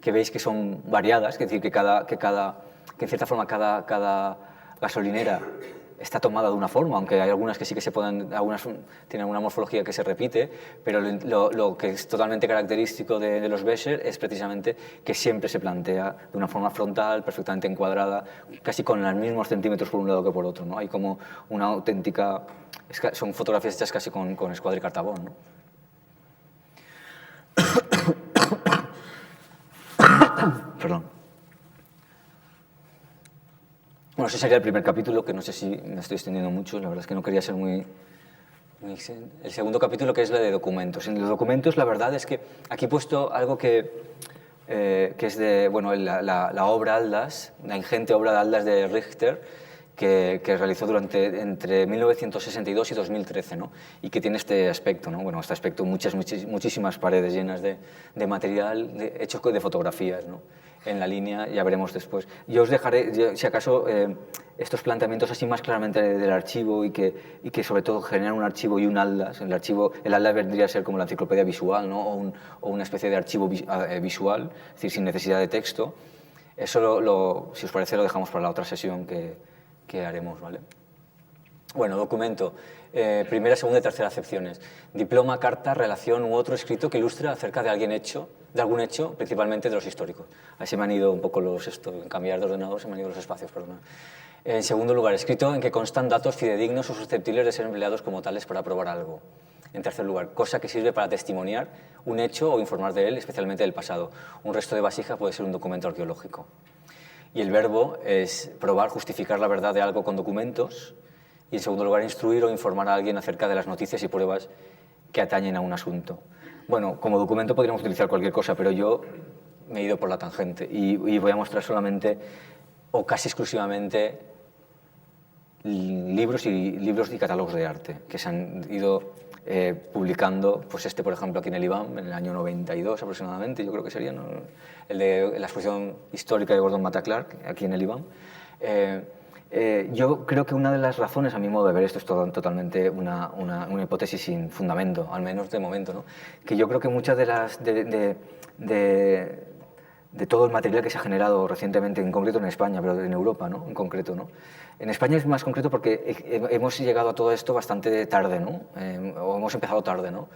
veis que son variadas, es decir, que en cierta forma cada gasolinera está tomada de una forma, aunque hay algunas que sí que algunas tienen una morfología que se repite, pero lo que es totalmente característico de los Becher es precisamente que siempre se plantea de una forma frontal, perfectamente encuadrada, casi con los mismos centímetros por un lado que por otro, ¿no? Hay como una auténtica... Son fotografías hechas casi con escuadra y cartabón, ¿no? Perdón. Bueno, ese sería el primer capítulo, que no sé si me estoy extendiendo mucho, la verdad es que no quería ser muy el segundo capítulo, que es la de documentos. En los documentos, la verdad es que aquí he puesto algo que es de, bueno, la obra Atlas, la ingente obra de Atlas de Richter, que realizó entre 1962 y 2013, ¿no? Y que tiene este aspecto, ¿no? Bueno, este aspecto, muchísimas paredes llenas de material hecho de fotografías, ¿no? En la línea, ya veremos después. Yo os dejaré, si acaso, estos planteamientos así más claramente del archivo y que sobre todo generan un archivo y un atlas. El atlas vendría a ser como la enciclopedia visual, ¿no? O una especie de archivo visual, es decir, sin necesidad de texto. Eso, si os parece, lo dejamos para la otra sesión que haremos, ¿vale? Bueno, documento. Primera, segunda y tercera acepciones. Diploma, carta, relación u otro escrito que ilustre acerca de algún hecho, principalmente de los históricos. Ahí se me han ido un poco en cambiar de ordenador, se me han ido los espacios, perdón. En segundo lugar, escrito en que constan datos fidedignos o susceptibles de ser empleados como tales para probar algo. En tercer lugar, cosa que sirve para testimoniar un hecho o informar de él, especialmente del pasado. Un resto de vasija puede ser un documento arqueológico. Y el verbo es probar, justificar la verdad de algo con documentos. Y en segundo lugar, instruir o informar a alguien acerca de las noticias y pruebas que atañen a un asunto. Bueno, como documento podríamos utilizar cualquier cosa, pero yo me he ido por la tangente y voy a mostrar solamente o casi exclusivamente libros y catálogos de arte que se han ido publicando, pues por ejemplo aquí en el IBAM en el año 92 aproximadamente, yo creo que sería, ¿no? El de la exposición histórica de Gordon Matta Clark aquí en el IBAM. Yo creo que una de las razones, a mi modo de ver, esto es totalmente una hipótesis sin fundamento, al menos de momento, ¿no? Que yo creo que muchas de todo el material que se ha generado recientemente, en concreto en España, pero en Europa, ¿no? En concreto, ¿no? En España es más concreto porque hemos llegado a todo esto bastante tarde, ¿no? O hemos empezado tarde, ¿no?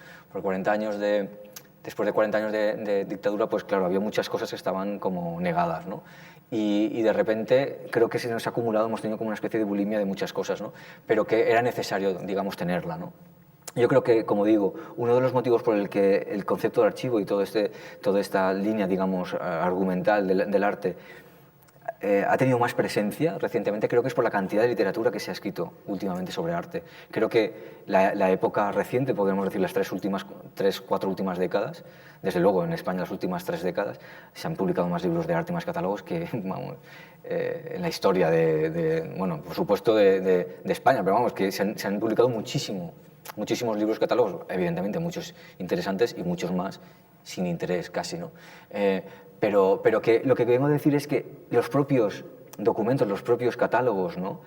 Después de 40 años de dictadura, pues claro, había muchas cosas que estaban como negadas, ¿no? Y de repente creo que se nos ha acumulado, hemos tenido como una especie de bulimia de muchas cosas, ¿no? Pero que era necesario, digamos, tenerla, ¿no? Yo creo que, como digo, uno de los motivos por el que el concepto de archivo y toda esta línea, digamos, argumental del arte ha tenido más presencia recientemente, creo que es por la cantidad de literatura que se ha escrito últimamente sobre arte. Creo que la época reciente, podemos decir las 4 últimas décadas, desde luego en España las últimas 3 décadas, se han publicado más libros de arte y más catálogos que vamos, en la historia bueno, por supuesto de España, pero vamos, que se han publicado muchísimos libros catálogos, evidentemente muchos interesantes y muchos más sin interés casi, ¿no? Pero que lo que vengo a decir es que los propios documentos, los propios catálogos, ¿no?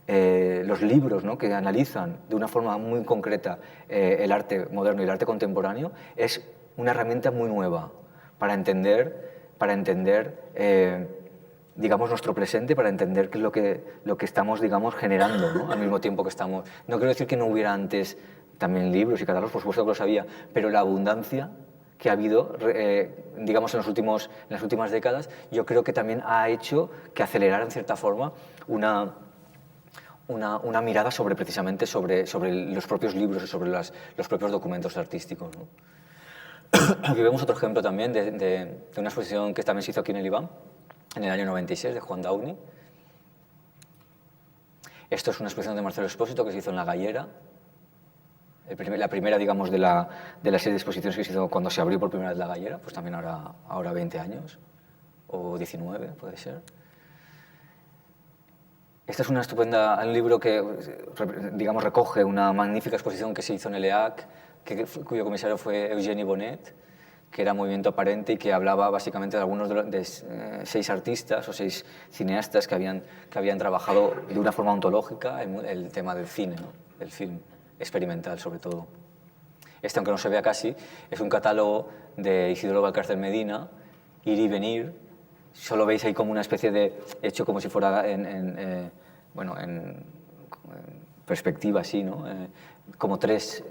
Los libros, ¿no? Que analizan de una forma muy concreta el arte moderno y el arte contemporáneo, es una herramienta muy nueva para entender digamos, nuestro presente, para entender qué es lo que estamos, digamos, generando, ¿no? Al mismo tiempo que estamos... No quiero decir que no hubiera antes también libros y catálogos, por supuesto que los había, pero la abundancia que ha habido, digamos, en las últimas décadas, yo creo que también ha hecho que acelerara, en cierta forma, una mirada precisamente sobre los propios libros y sobre los propios documentos artísticos, ¿no? Aquí vemos otro ejemplo también de una exposición que también se hizo aquí en el IBAM, en el año 96, de Juan Downey. Esto es una exposición de Marcelo Espósito que se hizo en La Gallera. La primera, digamos, de la serie de exposiciones que se hizo cuando se abrió por primera vez La Gallera, pues también ahora 20 años, o 19, puede ser. Esta es un libro que, digamos, recoge una magnífica exposición que se hizo en el EAC, cuyo comisario fue Eugeni Bonet, que era Movimiento Aparente y que hablaba básicamente de algunos de 6 artistas o 6 cineastas que habían trabajado de una forma ontológica el tema del cine, ¿no? Del film experimental, sobre todo. Aunque no se vea casi, es un catálogo de Isidoro Valcárcel Medina, Ir y Venir. Solo veis ahí como una especie de hecho como si fuera en perspectiva, así, ¿no? Como tres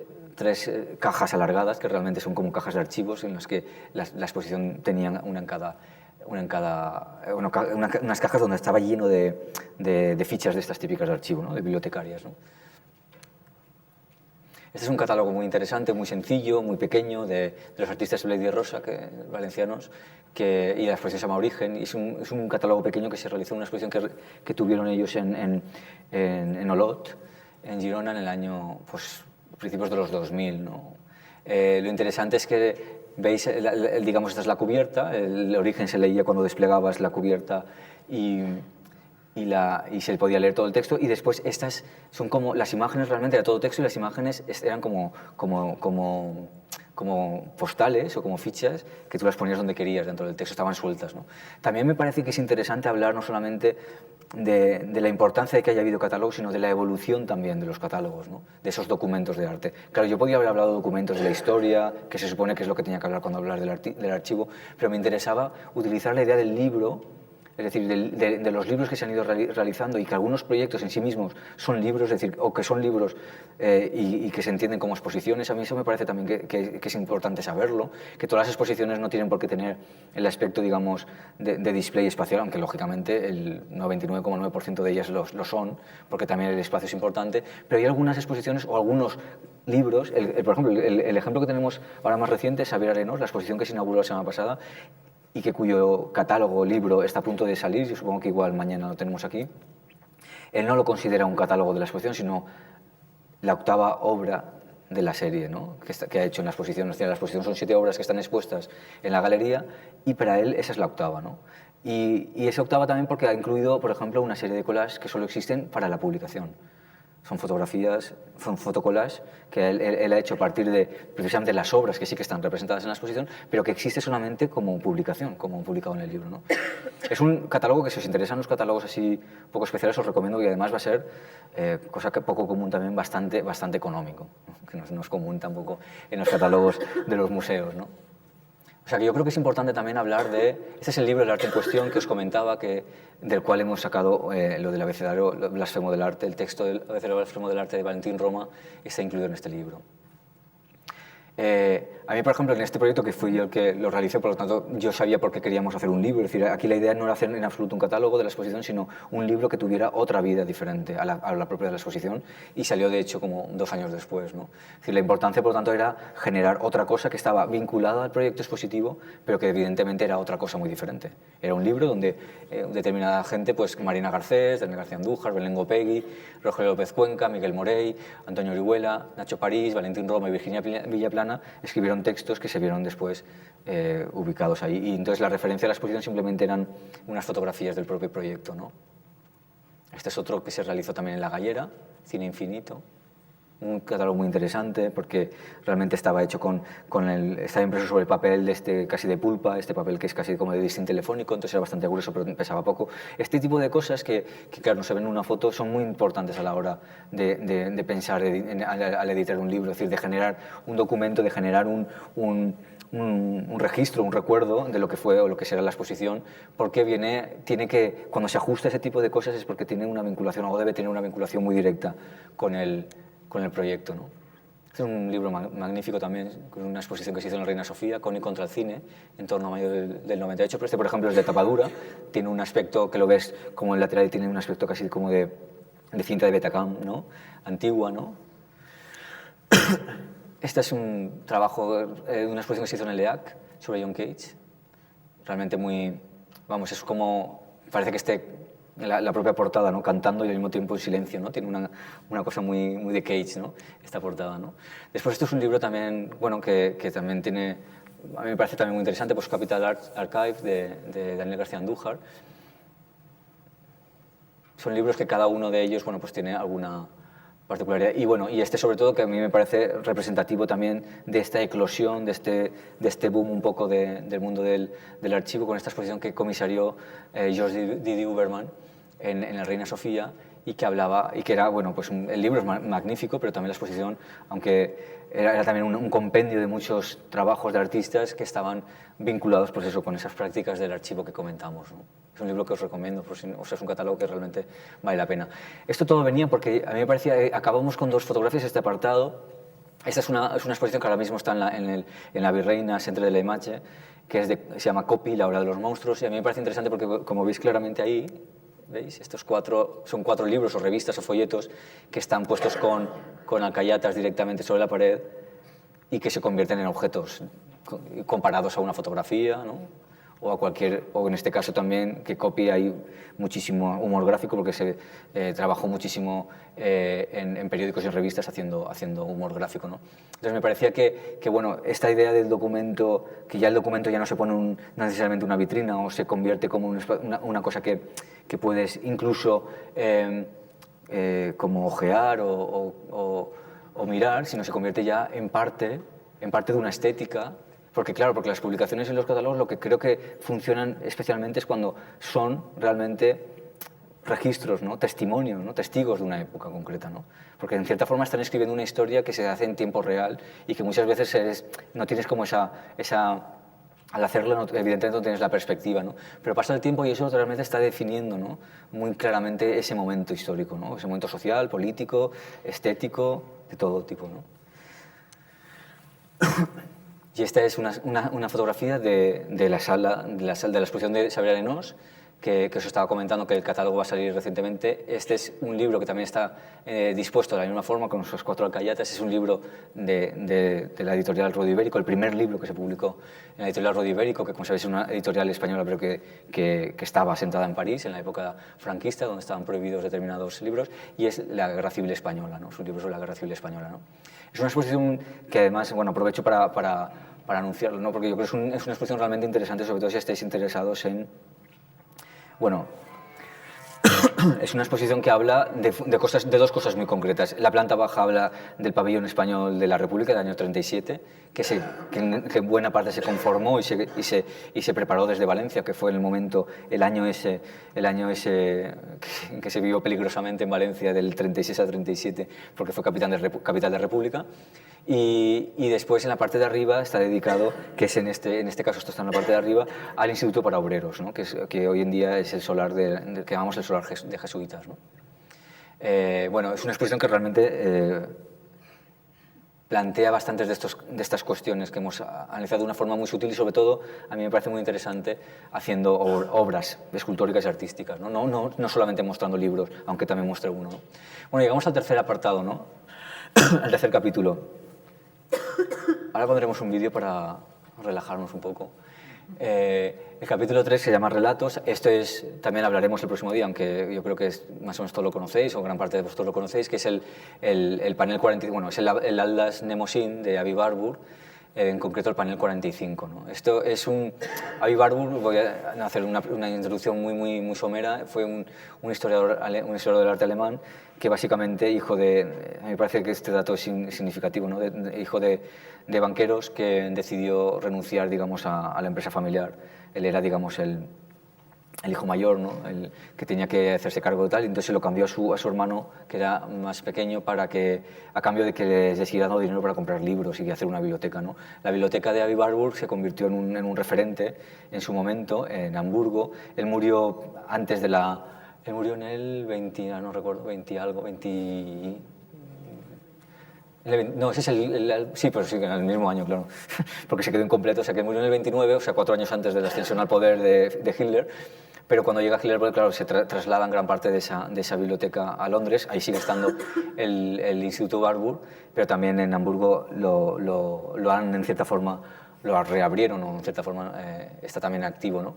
cajas alargadas, que realmente son como cajas de archivos en las que la exposición tenía unas cajas donde estaba lleno de fichas de estas típicas de archivo, ¿no? De bibliotecarias, ¿no? Este es un catálogo muy interesante, muy sencillo, muy pequeño, de los artistas Bledi y Rosa, valencianos, y la exposición se llama Origen. Y es un catálogo pequeño que se realizó en una exposición que tuvieron ellos en Olot, en Girona, en el año, pues, principios de los 2000, ¿no? Lo interesante es que veis, digamos, esta es la cubierta, el Origen se leía cuando desplegabas la cubierta y y se podía leer todo el texto, y después estas son como las imágenes, realmente era todo texto, y las imágenes eran como postales o como fichas que tú las ponías donde querías dentro del texto, estaban sueltas, ¿no? También me parece que es interesante hablar no solamente de la importancia de que haya habido catálogos, sino de la evolución también de los catálogos, ¿no? De esos documentos de arte. Claro, yo podía haber hablado de documentos de la historia, que se supone que es lo que tenía que hablar cuando hablar del archivo, pero me interesaba utilizar la idea del libro, es decir, de los libros que se han ido realizando, y que algunos proyectos en sí mismos son libros, es decir, o que son libros y que se entienden como exposiciones. A mí eso me parece también que es importante saberlo, que todas las exposiciones no tienen por qué tener el aspecto, digamos, de display espacial, aunque lógicamente el 99,9% de ellas lo son, porque también el espacio es importante, pero hay algunas exposiciones o algunos libros, por ejemplo, el ejemplo que tenemos ahora más reciente es Xavier Arenós, la exposición que se inauguró la semana pasada, y que cuyo catálogo, libro, está a punto de salir, yo supongo que igual mañana lo tenemos aquí. Él no lo considera un catálogo de la exposición, sino la octava obra de la serie, ¿no? que ha hecho en la exposición. La exposición son 7 obras que están expuestas en la galería, y para él esa es la octava, ¿no? Y esa octava también porque ha incluido, por ejemplo, una serie de collages que solo existen para la publicación. Son fotografías, son fotocollages que él ha hecho a partir de precisamente las obras que sí que están representadas en la exposición, pero que existe solamente como publicación, como publicado en el libro, ¿no? Es un catálogo que, si os interesan los catálogos así poco especiales, os recomiendo, y además va a ser, cosa que poco común también, bastante económico, ¿no? Que no es común tampoco en los catálogos de los museos, ¿no? O sea que yo creo que es importante también hablar de... Este es el libro del arte en cuestión que os comentaba, del cual hemos sacado lo del abecedario blasfemo del arte. El texto del abecedario blasfemo del arte de Valentín Roma está incluido en este libro. A mí, por ejemplo, en este proyecto, que fui yo el que lo realicé, por lo tanto, yo sabía por qué queríamos hacer un libro. Es decir, aquí la idea no era hacer en absoluto un catálogo de la exposición, sino un libro que tuviera otra vida diferente a la propia de la exposición, y salió, de hecho, como 2 años después, ¿no? Es decir, la importancia, por lo tanto, era generar otra cosa que estaba vinculada al proyecto expositivo, pero que evidentemente era otra cosa muy diferente. Era un libro donde determinada gente, pues Marina Garcés, Daniel García Andújar, Belén Gopegui, Rogelio López Cuenca, Miguel Morey, Antonio Orihuela, Nacho París, Valentín Roma y Virginia Villaplana escribieron textos que se vieron después ubicados ahí. Y entonces la referencia a la exposición simplemente eran unas fotografías del propio proyecto, ¿no? Este es otro que se realizó también en La Gallera, Cine Infinito. Un catálogo muy interesante porque realmente estaba hecho estaba impreso sobre papel casi de pulpa, este papel que es casi como de distín telefónico, entonces era bastante grueso pero pesaba poco. Este tipo de cosas que claro, no se ven en una foto, son muy importantes a la hora de pensar al editar un libro, es decir, de generar un documento, de generar un registro, un recuerdo de lo que fue o lo que será la exposición, porque cuando se ajusta ese tipo de cosas es porque tiene una vinculación, o debe tener una vinculación muy directa con el proyecto, ¿no? Es un libro magnífico también, con una exposición que se hizo en la Reina Sofía, con y contra el cine, en torno a mayo del 98, pero este, por ejemplo, es de tapadura, tiene un aspecto que lo ves como el lateral, tiene un aspecto casi como de cinta de Betacam, ¿no? Antigua, ¿no? Este es un trabajo de una exposición que se hizo en el EAC sobre John Cage, realmente muy, vamos, es como, parece que esté la propia portada, ¿no? Cantando y al mismo tiempo en silencio, ¿no? Tiene una cosa muy de Cage, ¿no? Esta portada, ¿no? Después, esto es un libro también, bueno, que también tiene, a mí me parece también muy interesante, pues Capital Archive de Daniel García Andújar. Son libros que cada uno de ellos, bueno, pues tiene alguna particularidad. Y bueno, y este sobre todo, que a mí me parece representativo también de esta eclosión, de este boom un poco del mundo del archivo, con esta exposición que comisarió George Didi Uberman en la Reina Sofía, y que hablaba, y que era, bueno, pues el libro es magnífico, pero también la exposición, aunque era también un compendio de muchos trabajos de artistas que estaban vinculados, pues eso, con esas prácticas del archivo que comentamos, ¿no? Es un libro que os recomiendo, o sea, es un catálogo que realmente vale la pena. Esto todo venía porque a mí me parecía, acabamos con 2 fotografías, este apartado. Esta es una exposición que ahora mismo está en la Virreina Centre de la Imatge, que se llama Copy, la obra de los monstruos, y a mí me parece interesante porque, como veis claramente ahí, ¿veis? Estos son 4 libros o revistas o folletos que están puestos con alcayatas directamente sobre la pared y que se convierten en objetos comparados a una fotografía, ¿no? o a cualquier, o en este caso también que Copy hay muchísimo humor gráfico porque se trabajó muchísimo en periódicos y en revistas haciendo humor gráfico, ¿no? Entonces me parecía que, bueno, esta idea del documento, que ya el documento ya no se pone no necesariamente una vitrina o se convierte como una cosa que puedes incluso como ojear o mirar, sino se convierte ya en parte de una estética. Porque claro, porque las publicaciones y los catálogos lo que creo que funcionan especialmente es cuando son realmente registros, ¿no? Testimonios, ¿no? Testigos de una época concreta, ¿no? Porque en cierta forma están escribiendo una historia que se hace en tiempo real y que muchas veces no tienes como al hacerlo, evidentemente no tienes la perspectiva, ¿no? Pero pasa el tiempo y eso realmente está definiendo, ¿no? Muy claramente ese momento histórico, ¿no? Ese momento social, político, estético, de todo tipo, ¿no? Y esta es una fotografía de la exposición de Xavier Arenós, que os estaba comentando que el catálogo va a salir recientemente. Este es un libro que también está dispuesto de la misma forma, con sus 4 alcayatas. Es un libro de la editorial Rodó Ibérico, el primer libro que se publicó en la editorial Rodó Ibérico, que como sabéis es una editorial española, pero que estaba asentada en París en la época franquista, donde estaban prohibidos determinados libros, y es la Guerra Civil Española, ¿no? Su libro sobre la Guerra Civil Española, ¿no? Es una exposición que además, bueno, aprovecho para anunciarlo, ¿no? Porque yo creo que es una exposición realmente interesante, sobre todo si estáis interesados en... Bueno, es una exposición que habla de 2 cosas muy concretas. La planta baja habla del pabellón español de la República del año 37, que en buena parte se conformó y se preparó desde Valencia, que fue el año ese que se vivió peligrosamente en Valencia del 36 al 37, porque fue capital de República. Y después en la parte de arriba está dedicado, que es en este caso esto está en la parte de arriba, al Instituto para Obreros, ¿no? que hoy en día es el solar que llamamos el solar de jesuitas, ¿no? Bueno, es una exposición que realmente plantea bastantes de estas cuestiones que hemos analizado de una forma muy sutil y sobre todo a mí me parece muy interesante haciendo obras escultóricas y artísticas, no solamente mostrando libros, aunque también muestre uno, ¿no? Bueno, llegamos al tercer apartado, ¿no? Al tercer capítulo. Ahora pondremos un vídeo para relajarnos un poco. El capítulo 3 se llama Relatos. También hablaremos el próximo día, aunque yo creo que más o menos todos lo conocéis, o gran parte de vosotros lo conocéis, que es el panel 45, bueno, es el Atlas Mnemosyne de Avi Warburg, en concreto el panel 45, ¿no? Esto es Avi Warburg, voy a hacer una introducción muy somera, fue un historiador del arte alemán que básicamente, a mí me parece que este dato es significativo, ¿no? Hijo de banqueros que decidió renunciar, digamos, a la empresa familiar. Él era, digamos, el hijo mayor, ¿no? El que tenía que hacerse cargo de tal, y entonces se lo cambió a su hermano, que era más pequeño, a cambio de que les siguiera dando dinero para comprar libros y hacer una biblioteca, ¿no? La biblioteca de Avi Warburg se convirtió en un referente en su momento, en Hamburgo. Él murió antes de la... Él murió en el 20, no recuerdo, 20 algo, 20... No, ese es sí, pero sí, en el mismo año, claro, porque se quedó incompleto, o sea, que murió en el 29, o sea, 4 años antes de la ascensión al poder de Hitler, pero cuando llega Hitler, pues, claro, se trasladan gran parte de esa biblioteca a Londres, ahí sigue estando el Instituto Warburg, pero también en Hamburgo lo han, en cierta forma, lo reabrieron, o en cierta forma está también activo, ¿no?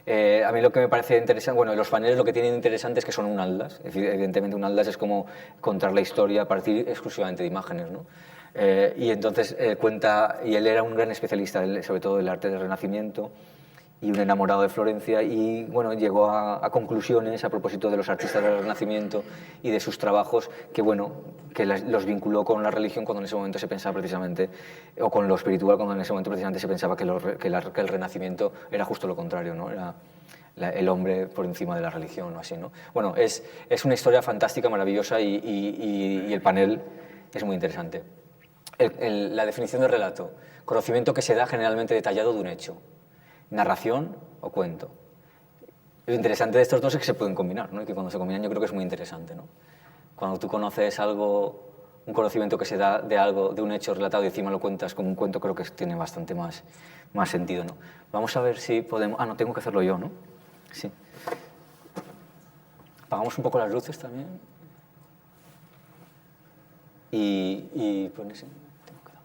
A mí lo que me parece interesante, bueno, los paneles lo que tienen interesante es que son un atlas. Evidentemente un atlas es como contar la historia a partir exclusivamente de imágenes, ¿no? Y entonces y él era un gran especialista, sobre todo del arte del Renacimiento, y un enamorado de Florencia, y bueno, llegó a conclusiones a propósito de los artistas del Renacimiento y de sus trabajos que, bueno, que los vinculó con la religión cuando en ese momento se pensaba precisamente, o con lo espiritual cuando en ese momento precisamente se pensaba que el Renacimiento era justo lo contrario, ¿no? Era el hombre por encima de la religión o así, ¿no? Bueno, es una historia fantástica, maravillosa, y el panel es muy interesante. La definición de relato: conocimiento que se da generalmente detallado de un hecho. Narración o cuento. Lo interesante de estos dos es que se pueden combinar, ¿no? Y que cuando se combinan yo creo que es muy interesante, ¿no? Cuando tú conoces algo, un conocimiento que se da de algo, de un hecho relatado, y encima lo cuentas como un cuento, creo que tiene bastante más sentido, ¿no? Vamos a ver si podemos... Ah, no, tengo que hacerlo yo, ¿no? Sí. Apagamos un poco las luces también. Y pones... Tengo que dar.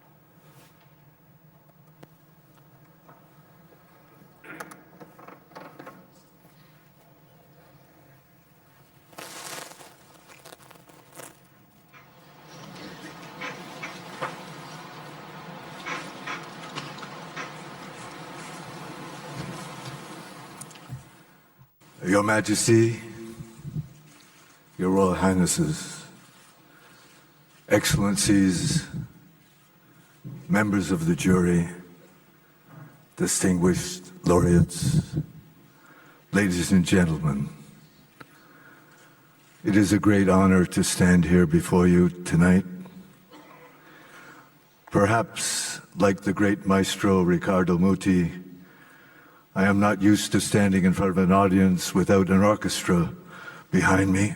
Your Majesty, Your Royal Highnesses, Excellencies, members of the jury, distinguished laureates, ladies and gentlemen, it is a great honor to stand here before you tonight. Perhaps, like the great maestro Riccardo Muti, I am not used to standing in front of an audience without an orchestra behind me,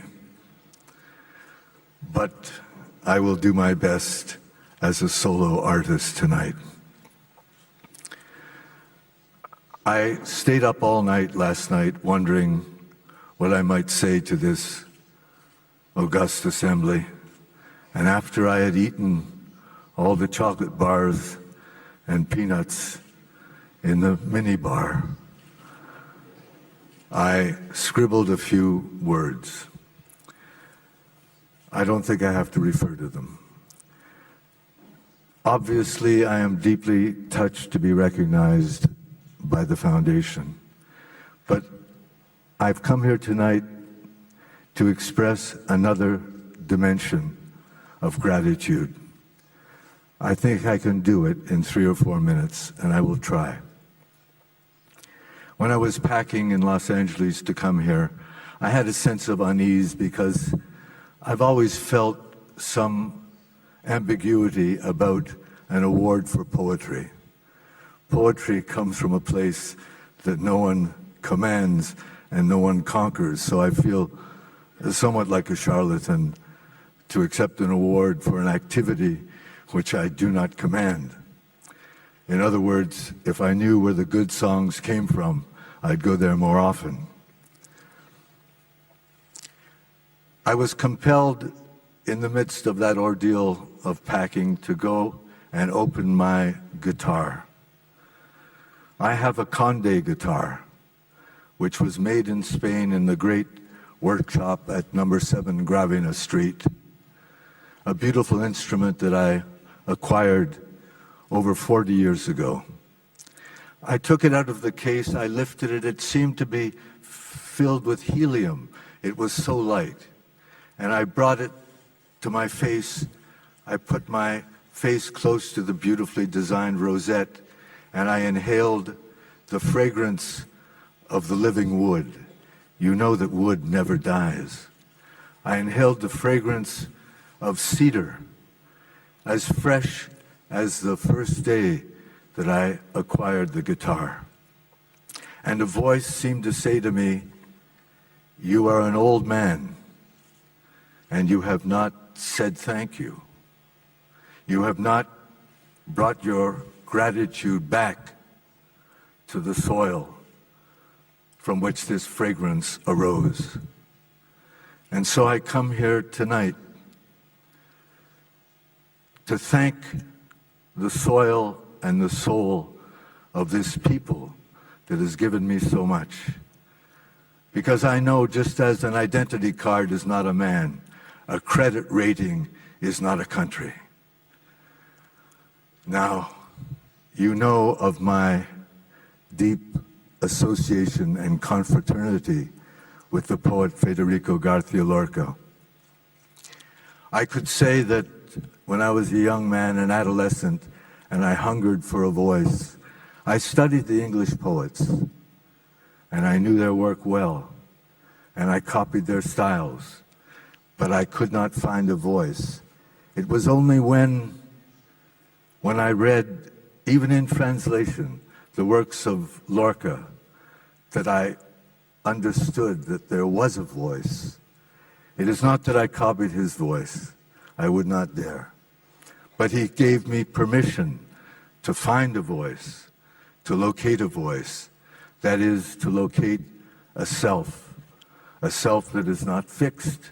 but I will do my best as a solo artist tonight. I stayed up all night last night wondering what I might say to this august assembly, and after I had eaten all the chocolate bars and peanuts in the mini bar, I scribbled a few words. I don't think I have to refer to them. Obviously, I am deeply touched to be recognized by the Foundation, but I've come here tonight to express another dimension of gratitude. I think I can do it in 3 or 4 minutes, and I will try. When I was packing in Los Angeles to come here, I had a sense of unease because I've always felt some ambiguity about an award for poetry. Poetry comes from a place that no one commands and no one conquers, so I feel somewhat like a charlatan to accept an award for an activity which I do not command. In other words, if I knew where the good songs came from, I'd go there more often. I was compelled in the midst of that ordeal of packing to go and open my guitar. I have a Conde guitar, which was made in Spain in the great workshop at number 7 Gravina Street, a beautiful instrument that I acquired over 40 years ago. I took it out of the case, I lifted it, it seemed to be filled with helium. It was so light. And I brought it to my face. I put my face close to the beautifully designed rosette, and I inhaled the fragrance of the living wood. You know that wood never dies. I inhaled the fragrance of cedar, as fresh as the first day that I acquired the guitar. And a voice seemed to say to me, "You are an old man, and you have not said thank you. You have not brought your gratitude back to the soil from which this fragrance arose." And so I come here tonight to thank the soil and the soul of this people that has given me so much. Because I know, just as an identity card is not a man, a credit rating is not a country. Now, you know of my deep association and confraternity with the poet Federico García Lorca. I could say that when I was a young man, an adolescent, and I hungered for a voice, I studied the English poets, and I knew their work well, and I copied their styles, but I could not find a voice. It was only when I read, even in translation, the works of Lorca, that I understood that there was a voice. It is not that I copied his voice. I would not dare. But he gave me permission to find a voice, to locate a voice, that is, to locate a self that is not fixed,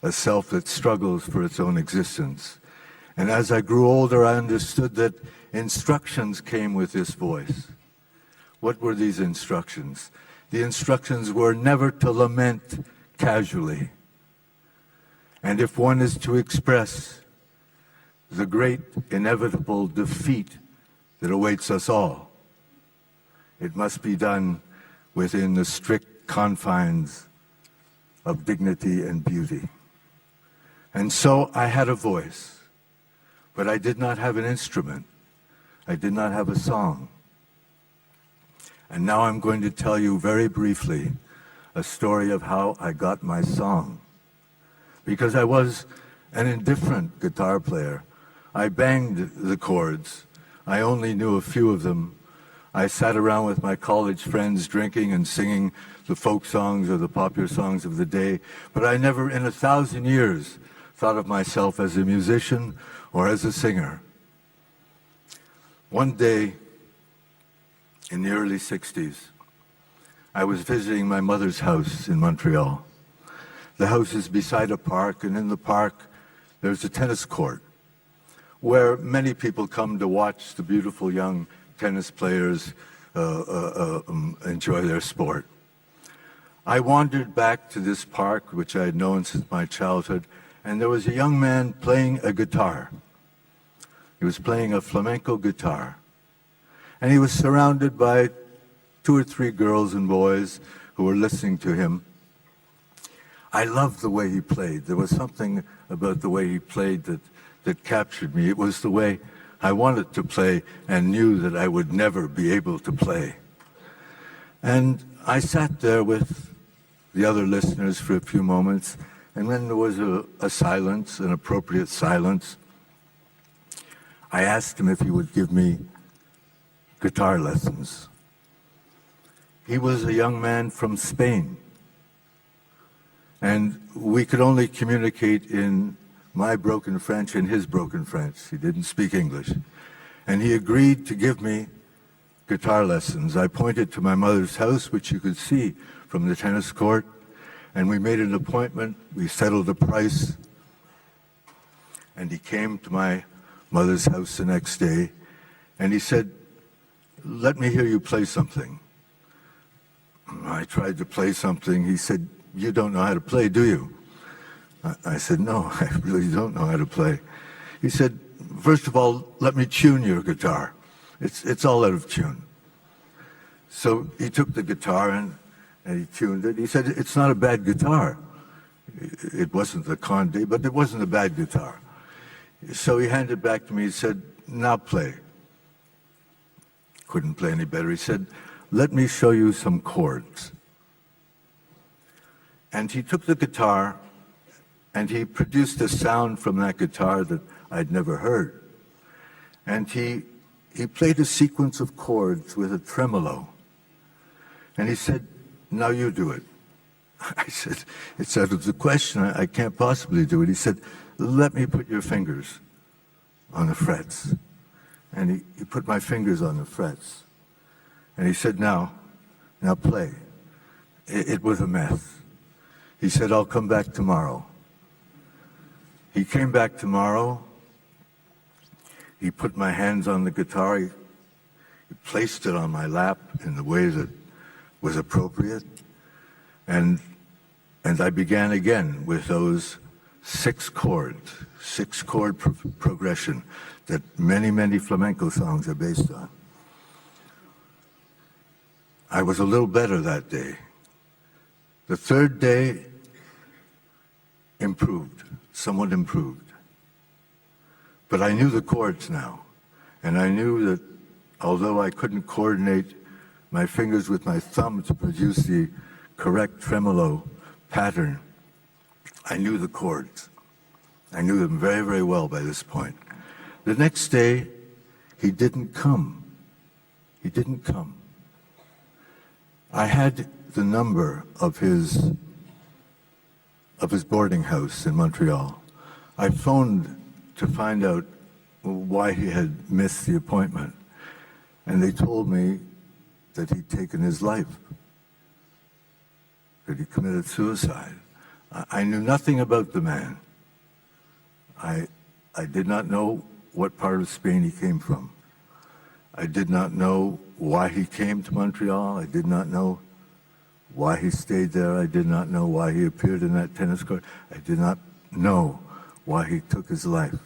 a self that struggles for its own existence. And as I grew older, I understood that instructions came with this voice. What were these instructions? The instructions were never to lament casually. And if one is to express the great inevitable defeat that awaits us all, it must be done within the strict confines of dignity and beauty. And so I had a voice, but I did not have an instrument. I did not have a song. And now I'm going to tell you very briefly a story of how I got my song. Because I was an indifferent guitar player. I banged the chords. I only knew a few of them. I sat around with my college friends drinking and singing the folk songs or the popular songs of the day, but I never in 1,000 years thought of myself as a musician or as a singer. One day in the early 60s, I was visiting my mother's house in Montreal. The house is beside a park, and in the park there's a tennis court where many people come to watch the beautiful young tennis players enjoy their sport. I wandered back to this park, which I had known since my childhood, and there was a young man playing a guitar. He was playing a flamenco guitar. And he was surrounded by 2 or 3 girls and boys who were listening to him. I loved the way he played. There was something about the way he played that captured me. It was the way I wanted to play and knew that I would never be able to play. And I sat there with the other listeners for a few moments, and then there was a silence, an appropriate silence. I asked him if he would give me guitar lessons. He was a young man from Spain, and we could only communicate in my broken French and his broken French. He didn't speak English. And he agreed to give me guitar lessons. I pointed to my mother's house, which you could see from the tennis court, and we made an appointment. We settled a price, and he came to my mother's house the next day, and he said, "Let me hear you play something." I tried to play something. He said, "You don't know how to play, do you?" I said, "No, I really don't know how to play." He said, "First of all, let me tune your guitar. It's all out of tune." So he took the guitar and he tuned it. He said, "It's not a bad guitar." It wasn't the Conde, but it wasn't a bad guitar. So he handed it back to me. He said, "Now play." Couldn't play any better. He said, "Let me show you some chords." And he took the guitar and he produced a sound from that guitar that I'd never heard. And he played a sequence of chords with a tremolo. And he said, "Now you do it." I said, "It's out of the question. I can't possibly do it." He said, "Let me put your fingers on the frets." And he put my fingers on the frets. And he said, now play." It was a mess. He said, "I'll come back tomorrow." He came back tomorrow. He put my hands on the guitar. He placed it on my lap in the way that was appropriate. And I began again with those 6 chords, 6-chord progression that many, many flamenco songs are based on. I was a little better that day. The third day improved, somewhat improved. But I knew the chords now, and I knew that although I couldn't coordinate my fingers with my thumb to produce the correct tremolo pattern, I knew the chords. I knew them very, very well by this point. The next day, he didn't come. He didn't come. I had the number of his boarding house in Montreal. I phoned to find out why he had missed the appointment, and they told me that he'd taken his life, that he committed suicide. I knew nothing about the man. I did not know what part of Spain he came from. I did not know why he came to Montreal. I did not know why he stayed there. I did not know why he appeared in that tennis court. I did not know why he took his life.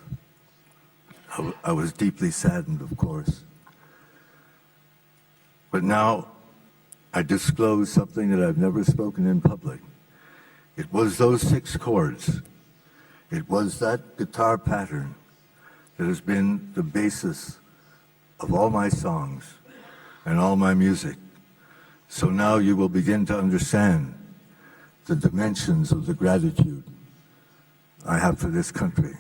I was deeply saddened, of course. But now I disclose something that I've never spoken in public. It was those 6 chords. It was that guitar pattern that has been the basis of all my songs and all my music. So now you will begin to understand the dimensions of the gratitude I have for this country.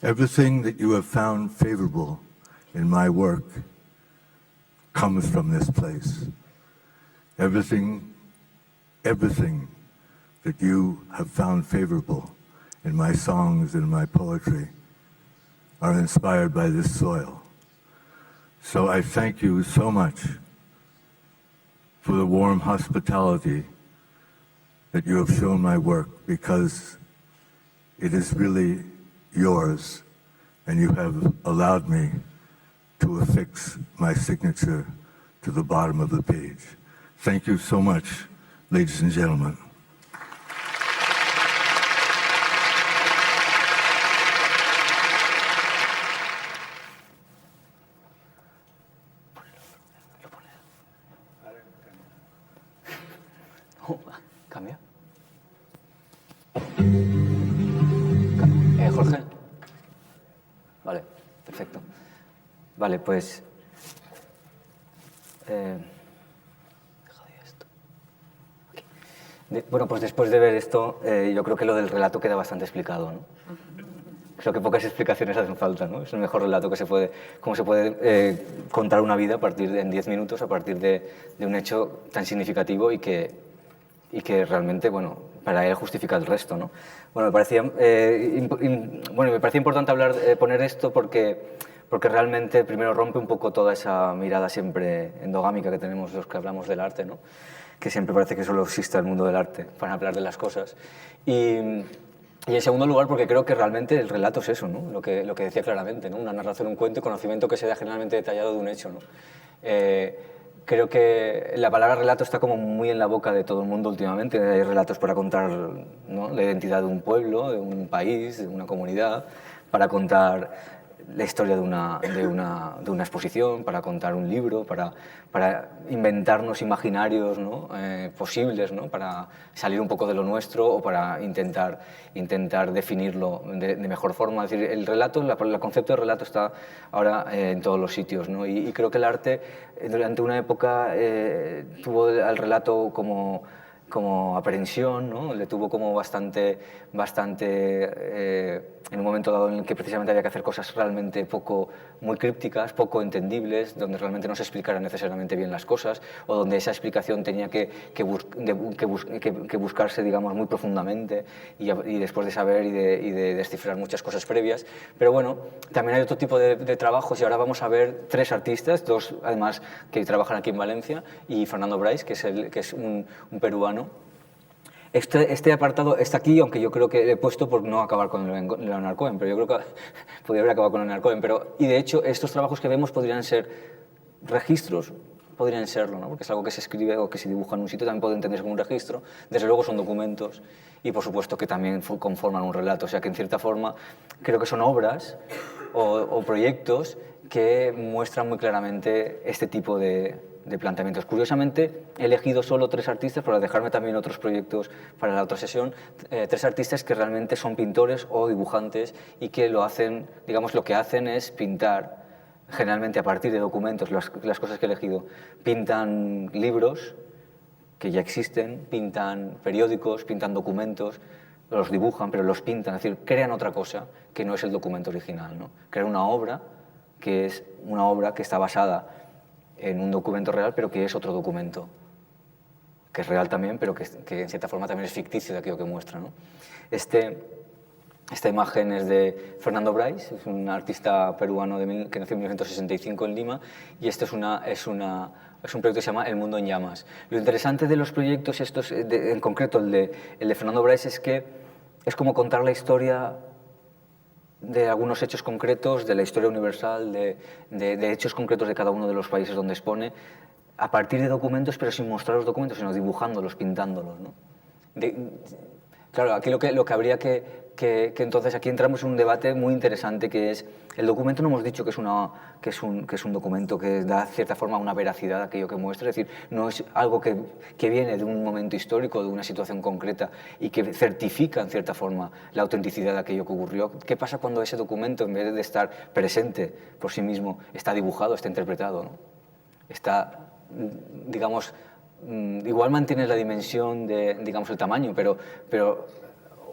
Everything that you have found favorable in my work comes from this place. Everything that you have found favorable in my songs and my poetry are inspired by this soil. So I thank you so much for the warm hospitality that you have shown my work, because it is really yours, and you have allowed me to affix my signature to the bottom of the page. Thank you so much, ladies and gentlemen. ¿Cambia? Jorge. Vale, perfecto. Vale, pues... deja de esto. Aquí. Bueno, pues después de ver esto, yo creo que lo del relato queda bastante explicado, ¿no? Creo que pocas explicaciones hacen falta, ¿no? Es el mejor relato que se puede... Cómo se puede contar una vida a partir de, en 10 minutos, a partir de un hecho tan significativo y que realmente, bueno, para él justifica el resto, ¿no? Bueno, me parecía importante poner esto porque realmente primero rompe un poco toda esa mirada siempre endogámica que tenemos los que hablamos del arte, ¿no? Que siempre parece que solo existe el mundo del arte para hablar de las cosas. Y en segundo lugar, porque creo que realmente el relato es eso, ¿no? Lo que decía claramente, ¿no? Una narración, un cuento y conocimiento que se da generalmente detallado de un hecho, ¿no? Creo que la palabra relato está como muy en la boca de todo el mundo últimamente. Hay relatos para contar, ¿no?, la identidad de un pueblo, de un país, de una comunidad, para contar la historia de una exposición, para contar un libro, para inventarnos imaginarios, ¿no?, posibles, ¿no?, para salir un poco de lo nuestro o para intentar definirlo de mejor forma. Es decir, el relato, el concepto de relato está ahora en todos los sitios, ¿no? Y creo que el arte durante una época tuvo al relato como aprehensión, ¿no? Le tuvo como bastante en un momento dado en el que precisamente había que hacer cosas realmente muy crípticas, poco entendibles, donde realmente no se explicaran necesariamente bien las cosas, o donde esa explicación tenía que buscarse, digamos, muy profundamente y después de saber y de descifrar muchas cosas previas. Pero bueno, también hay otro tipo de trabajos, y ahora vamos a ver 3 artistas, 2 además que trabajan aquí en Valencia, y Fernando Brais, que es un peruano. Este apartado está aquí, aunque yo creo que he puesto por no acabar con Leonard Cohen, pero yo creo que podría haber acabado con Leonard Cohen. Y de hecho, estos trabajos que vemos podrían ser registros, podrían serlo, ¿no? Porque es algo que se escribe o que se dibuja en un sitio, también puede entenderse como un registro. Desde luego son documentos y, por supuesto, que también conforman un relato. O sea que, en cierta forma, creo que son obras o proyectos que muestran muy claramente este tipo de planteamientos. Curiosamente, he elegido solo 3 artistas para dejarme también otros proyectos para la otra sesión. 3 artistas que realmente son pintores o dibujantes y que lo hacen, digamos, lo que hacen es pintar, generalmente a partir de documentos, las cosas que he elegido. Pintan libros que ya existen, pintan periódicos, pintan documentos, los dibujan, pero los pintan, es decir, crean otra cosa que no es el documento original, ¿no? Crean una obra que es una obra que está basada en un documento real, pero que es otro documento, que es real también, pero que en cierta forma también es ficticio de aquello que muestra, ¿no? Esta imagen es de Fernando Brais, es un artista peruano que nació en 1965 en Lima, y este es un proyecto que se llama El mundo en llamas. Lo interesante de los proyectos estos, en concreto el de Fernando Brais, es que es como contar la historia de algunos hechos concretos, de la historia universal, de hechos concretos de cada uno de los países donde expone, a partir de documentos, pero sin mostrar los documentos, sino dibujándolos, pintándolos, ¿no? Claro, aquí lo que habría que que entonces aquí entramos en un debate muy interesante, que es, el documento no hemos dicho que es un documento que da cierta forma una veracidad a aquello que muestra, es decir, no es algo que viene de un momento histórico, de una situación concreta y que certifica en cierta forma la autenticidad de aquello que ocurrió. ¿Qué pasa cuando ese documento, en vez de estar presente por sí mismo, está dibujado, está interpretado, ¿no? Está, digamos, igual mantienes la dimensión de, digamos, el tamaño, pero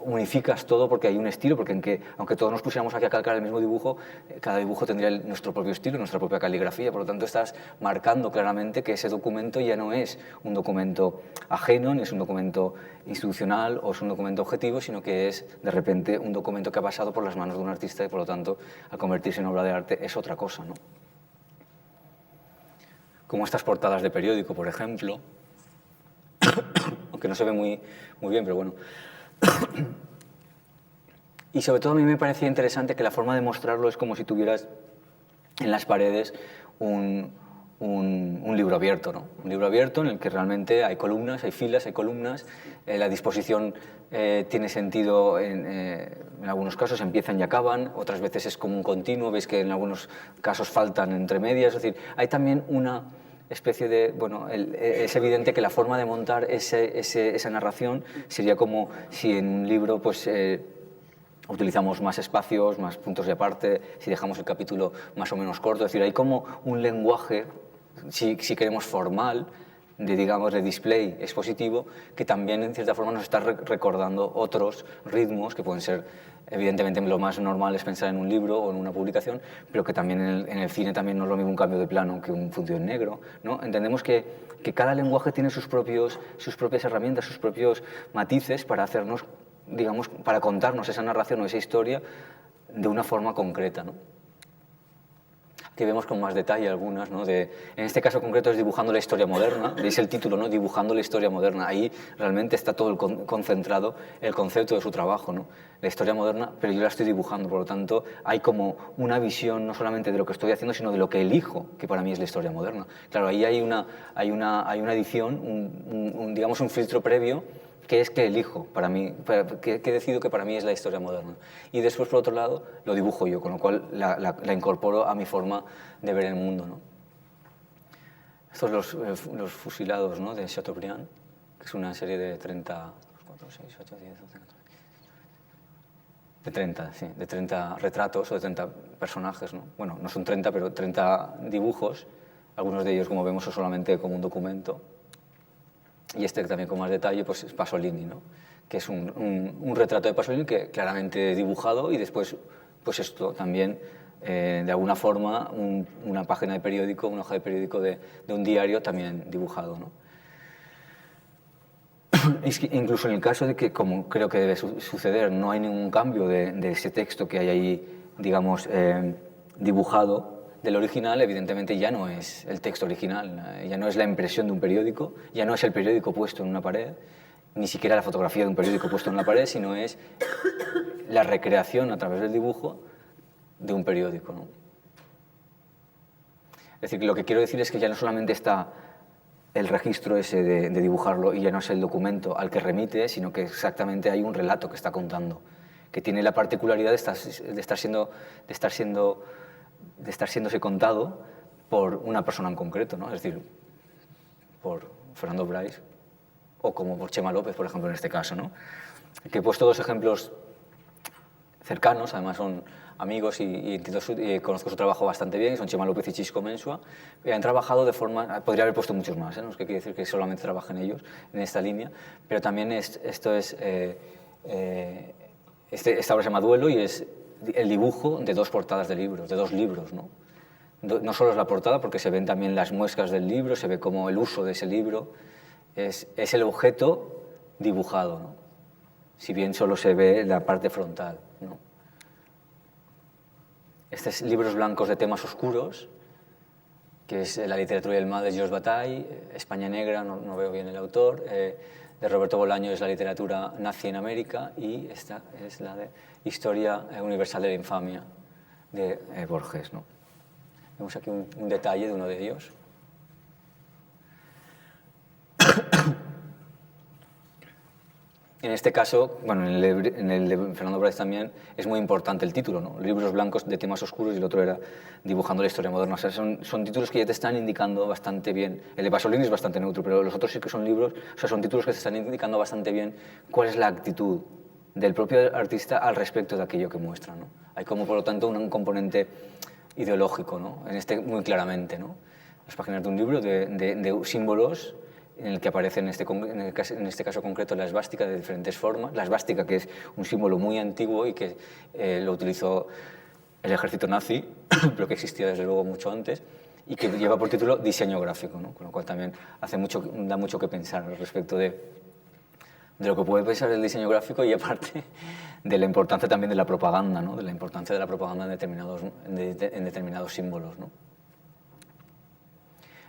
unificas todo porque hay un estilo, porque aunque todos nos pusiéramos aquí a calcar el mismo dibujo, cada dibujo tendría nuestro propio estilo, nuestra propia caligrafía, por lo tanto estás marcando claramente que ese documento ya no es un documento ajeno, ni es un documento institucional o es un documento objetivo, sino que es de repente un documento que ha pasado por las manos de un artista y por lo tanto al convertirse en obra de arte es otra cosa, ¿no? Como estas portadas de periódico, por ejemplo, aunque no se ve muy bien, pero bueno. Y sobre todo a mí me parecía interesante que la forma de mostrarlo es como si tuvieras en las paredes un libro abierto, ¿no? Un libro abierto en el que realmente hay columnas, hay filas, hay columnas, la disposición tiene sentido en algunos casos, empiezan y acaban, otras veces es como un continuo, veis que en algunos casos faltan entre medias, es decir, hay también una especie de, bueno, es evidente que la forma de montar esa narración sería como si en un libro pues utilizamos más espacios, más puntos de aparte, si dejamos el capítulo más o menos corto, es decir, hay como un lenguaje, si queremos formal, de display expositivo, que también en cierta forma nos está recordando otros ritmos que pueden ser, evidentemente lo más normal es pensar en un libro o en una publicación, pero que también en el cine también no es lo mismo un cambio de plano que un fundido en negro, ¿no? Entendemos que cada lenguaje tiene sus propias herramientas, sus propios matices para hacernos, digamos, para contarnos esa narración o esa historia de una forma concreta, ¿no? Aquí vemos con más detalle algunas, ¿no? En este caso concreto es Dibujando la historia moderna, veis el título, ¿no? Dibujando la historia moderna, ahí realmente está todo concentrado el concepto de su trabajo, ¿no? La historia moderna, pero yo la estoy dibujando, por lo tanto hay como una visión no solamente de lo que estoy haciendo, sino de lo que elijo, que para mí es la historia moderna. Claro, ahí hay una edición, digamos un filtro previo, que es que elijo para mí, que decido que para mí es la historia moderna. Y después, por otro lado, lo dibujo yo, con lo cual la incorporo a mi forma de ver el mundo, ¿no? Estos son los fusilados, ¿no?, de Chateaubriand, que es una serie de 30, 4, 6, 8, 10, 12, 14, de 30, sí, de 30 retratos o de 30 personajes, ¿no? Bueno, no son 30, pero 30 dibujos, algunos de ellos, como vemos, son solamente como un documento. Y este también con más detalle pues es Pasolini, ¿no? Que es un retrato de Pasolini que claramente dibujado y después pues esto también de alguna forma una página de periódico, una hoja de periódico de un diario también dibujado, ¿no? Es que incluso en el caso de que, como creo que debe suceder, no hay ningún cambio de ese texto que hay ahí, digamos, dibujado del original, evidentemente ya no es el texto original, ya no es la impresión de un periódico, ya no es el periódico puesto en una pared, ni siquiera la fotografía de un periódico puesto en una pared, sino es la recreación a través del dibujo de un periódico, ¿no? Es decir, lo que quiero decir es que ya no solamente está el registro ese de dibujarlo y ya no es el documento al que remite, sino que exactamente hay un relato que está contando, que tiene la particularidad de estar siéndose contado por una persona en concreto, ¿no? Es decir, por Fernando Bryce o como por Chema López, por ejemplo, en este caso, ¿no? Que he puesto dos ejemplos cercanos, además son amigos y conozco su trabajo bastante bien, son Chema López y Chisco Mensua, y han trabajado de forma, podría haber puesto muchos más, ¿eh? No es que quiere decir que solamente trabajen ellos en esta línea, pero también esta obra se llama Duelo y es el dibujo de dos portadas de libros, de dos libros, ¿no? No solo es la portada, porque se ven también las muescas del libro, se ve como el uso de ese libro, es el objeto dibujado, ¿no? Si bien solo se ve la parte frontal, ¿no? Estos libros blancos de temas oscuros, que es La literatura y el mal de Georges Bataille, España negra, no veo bien el autor, de Roberto Bolaño es La literatura nazi en América, y esta es la de Historia universal de la infamia de Borges, ¿no? Vemos aquí un detalle de uno de ellos. En este caso, bueno, en el de Fernando Bryce también es muy importante el título, ¿no? Libros blancos de temas oscuros y el otro era Dibujando la historia moderna. O sea, son títulos que ya te están indicando bastante bien. El de Pasolini es bastante neutro, pero los otros sí que son libros, o sea, son títulos que te están indicando bastante bien cuál es la actitud del propio artista al respecto de aquello que muestra, ¿no? Hay como, por lo tanto, un componente ideológico, ¿no? En este muy claramente, ¿no? Las páginas de un libro de símbolos en el que aparece en este caso concreto la esvástica de diferentes formas. La esvástica, que es un símbolo muy antiguo y que lo utilizó el ejército nazi, pero que existía desde luego mucho antes, y que lleva por título diseño gráfico, ¿no? Con lo cual también da mucho que pensar respecto de lo que puede pensar el diseño gráfico y aparte de la importancia también de la propaganda, ¿no? De la importancia de la propaganda en determinados símbolos, ¿no?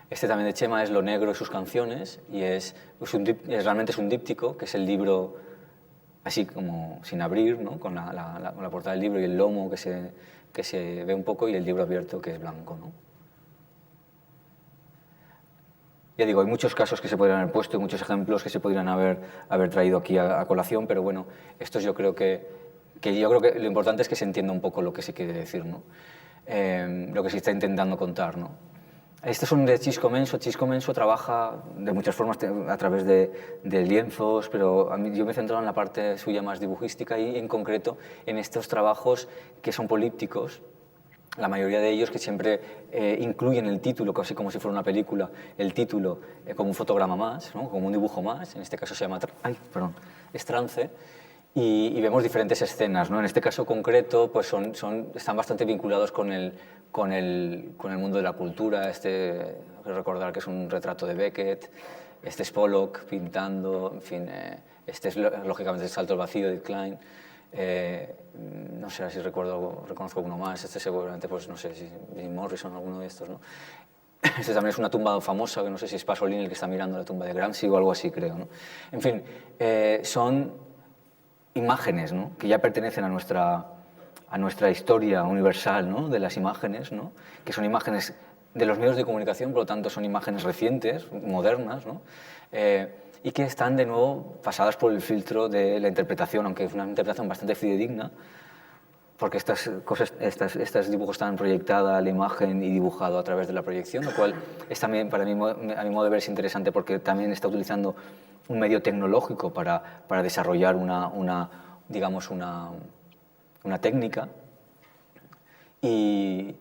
Este también de Chema es Lo negro y sus canciones y realmente es un díptico, que es el libro así como sin abrir, ¿no? Con la portada del libro y el lomo que se ve un poco y el libro abierto que es blanco, ¿no? Ya digo, hay muchos casos que se podrían haber puesto y muchos ejemplos que se podrían haber traído aquí a colación, pero bueno, estos yo creo que lo importante es que se entienda un poco lo que se quiere decir, ¿no? Lo que se está intentando contar, ¿no? Estos son de Chisco Menso. Chisco Menso trabaja de muchas formas a través de lienzos, pero yo me he centrado en la parte suya más dibujística y en concreto en estos trabajos que son polípticos. La mayoría de ellos que siempre incluyen el título, casi como si fuera una película, el título como un fotograma más, ¿no? Como un dibujo más. En este caso se llama es trance. Y vemos diferentes escenas, ¿no? En este caso concreto pues están bastante vinculados con el mundo de la cultura. Quiero recordar que es un retrato de Beckett, este es Pollock pintando, en fin, este es lógicamente El salto al vacío de Klein. No sé si reconozco uno más, este seguramente, pues no sé si Jim Morrison, alguno de estos, ¿no? Este también es una tumba famosa, que no sé si es Pasolini el que está mirando la tumba de Gramsci o algo así, creo, ¿no? En fin, son imágenes, ¿no? Que ya pertenecen a nuestra historia universal, ¿no? De las imágenes, ¿no? Que son imágenes de los medios de comunicación, por lo tanto son imágenes recientes, modernas, ¿no? Y que están de nuevo pasadas por el filtro de la interpretación, aunque es una interpretación bastante fidedigna, porque estos dibujos están proyectados a la imagen y dibujado a través de la proyección, lo cual es también, para mí, a mi modo de ver, es interesante porque también está utilizando un medio tecnológico para desarrollar digamos una técnica y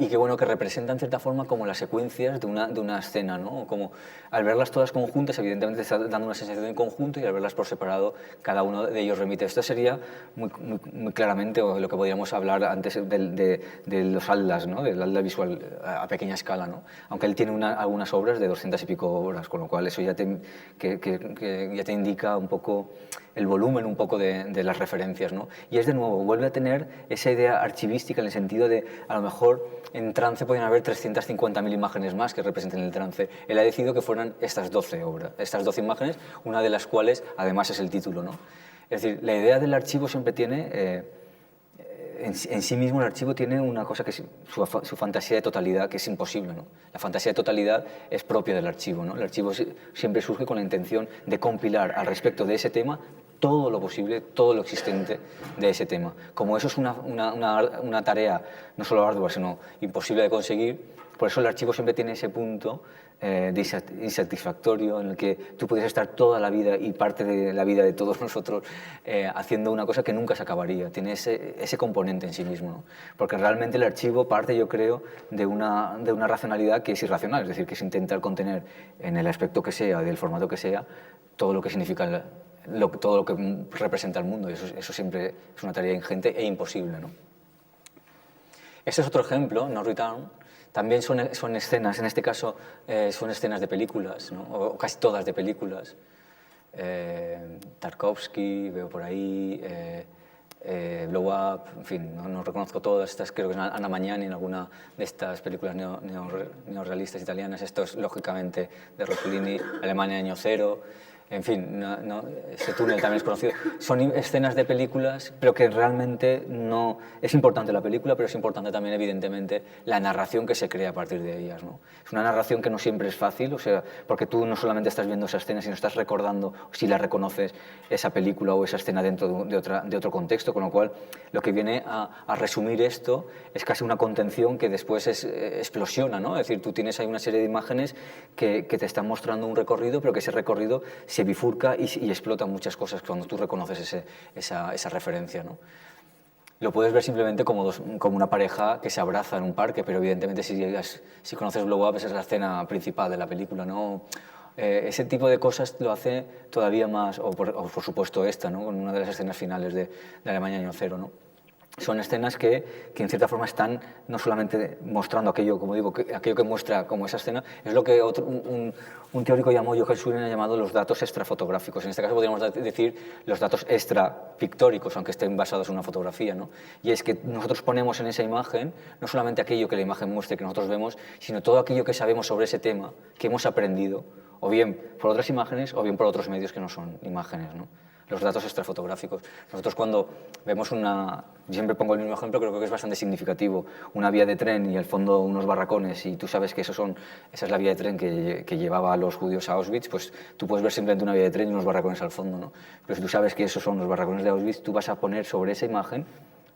que bueno, que representa en cierta forma como las secuencias de una escena, ¿no? Como al verlas todas conjuntas, evidentemente está dando una sensación de conjunto y al verlas por separado, cada uno de ellos remite. Esto sería muy claramente lo que podríamos hablar antes de los atlas, ¿no? Del atlas visual a pequeña escala, ¿no? Aunque él tiene algunas obras de 200 y pico horas, con lo cual eso ya ya te indica un poco el volumen un poco de las referencias, ¿no? Y es de nuevo, vuelve a tener esa idea archivística en el sentido de, a lo mejor, en trance pueden haber 350.000 imágenes más que representen el trance. Él ha decidido que fueran estas 12 imágenes, una de las cuales, además, es el título, ¿no? Es decir, la idea del archivo siempre tiene... en sí mismo el archivo tiene una cosa que es su fantasía de totalidad, que es imposible, ¿no? La fantasía de totalidad es propia del archivo, ¿no? El archivo siempre surge con la intención de compilar al respecto de ese tema todo lo posible, todo lo existente de ese tema. Como eso es una tarea no solo ardua, sino imposible de conseguir, por eso el archivo siempre tiene ese punto insatisfactorio en el que tú puedes estar toda la vida y parte de la vida de todos nosotros haciendo una cosa que nunca se acabaría. Tiene ese componente en sí mismo, ¿no? Porque realmente el archivo parte, yo creo, de una racionalidad que es irracional, es decir, que es intentar contener en el aspecto que sea, del formato que sea, todo lo que significa todo lo que representa el mundo, y eso siempre es una tarea ingente e imposible, ¿no? Este es otro ejemplo, No Return. También son escenas, en este caso son escenas de películas, ¿no? O casi todas de películas. Tarkovsky, veo por ahí, Blow Up, en fin, no reconozco todas estas, creo que es Anna Magnani en alguna de estas películas neorrealistas italianas. Esto es, lógicamente, de Rossellini, Alemania año cero. En fin, ese túnel también es conocido. Son escenas de películas, pero que realmente no... Es importante la película, pero es importante también, evidentemente, la narración que se crea a partir de ellas, ¿no? Es una narración que no siempre es fácil, o sea, porque tú no solamente estás viendo esa escena, sino estás recordando, si la reconoces, esa película o esa escena dentro de otro contexto, con lo cual lo que viene a resumir esto es casi una contención que después explosiona, ¿no? Es decir, tú tienes ahí una serie de imágenes que te están mostrando un recorrido, pero que ese recorrido se bifurca y explota muchas cosas cuando tú reconoces esa referencia, ¿no? Lo puedes ver simplemente como una pareja que se abraza en un parque, pero evidentemente si conoces Blow Up, esa es la escena principal de la película, ¿no? Ese tipo de cosas lo hace todavía más, o por supuesto esta, ¿no? Con una de las escenas finales de Alemania Año Cero, ¿no? Son escenas que en cierta forma están no solamente mostrando aquello, como digo, aquello que muestra como esa escena, es lo que un teórico llamó, Jochen Surin, ha llamado los datos extrafotográficos. En este caso podríamos decir los datos extrapictóricos, aunque estén basados en una fotografía, ¿no? Y es que nosotros ponemos en esa imagen no solamente aquello que la imagen muestre, que nosotros vemos, sino todo aquello que sabemos sobre ese tema, que hemos aprendido, o bien por otras imágenes o bien por otros medios que no son imágenes, ¿no? Los datos extrafotográficos. Nosotros cuando vemos siempre pongo el mismo ejemplo, creo que es bastante significativo, una vía de tren y al fondo unos barracones y tú sabes que esa es la vía de tren que llevaba a los judíos a Auschwitz, pues tú puedes ver simplemente una vía de tren y unos barracones al fondo, ¿no? Pero si tú sabes que esos son los barracones de Auschwitz, tú vas a poner sobre esa imagen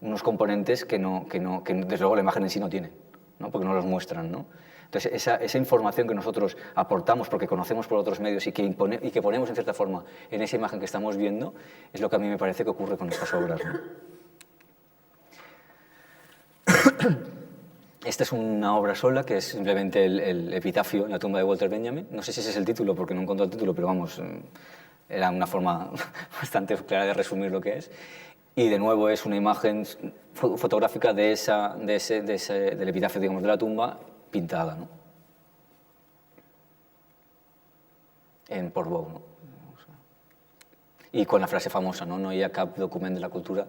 unos componentes que desde luego la imagen en sí no tiene, ¿no? Porque no los muestran, ¿no? Entonces, esa información que nosotros aportamos porque conocemos por otros medios y que ponemos en cierta forma en esa imagen que estamos viendo, es lo que a mí me parece que ocurre con estas obras, ¿no? Esta es una obra sola, que es simplemente el epitafio en la tumba de Walter Benjamin. No sé si ese es el título, porque no encontré el título, pero vamos, era una forma bastante clara de resumir lo que es. Y de nuevo es una imagen fotográfica del epitafio, digamos, de la tumba, pintada, ¿no? En Portbou, ¿no? Y con la frase famosa, ¿no? No hi ha cap document de la cultura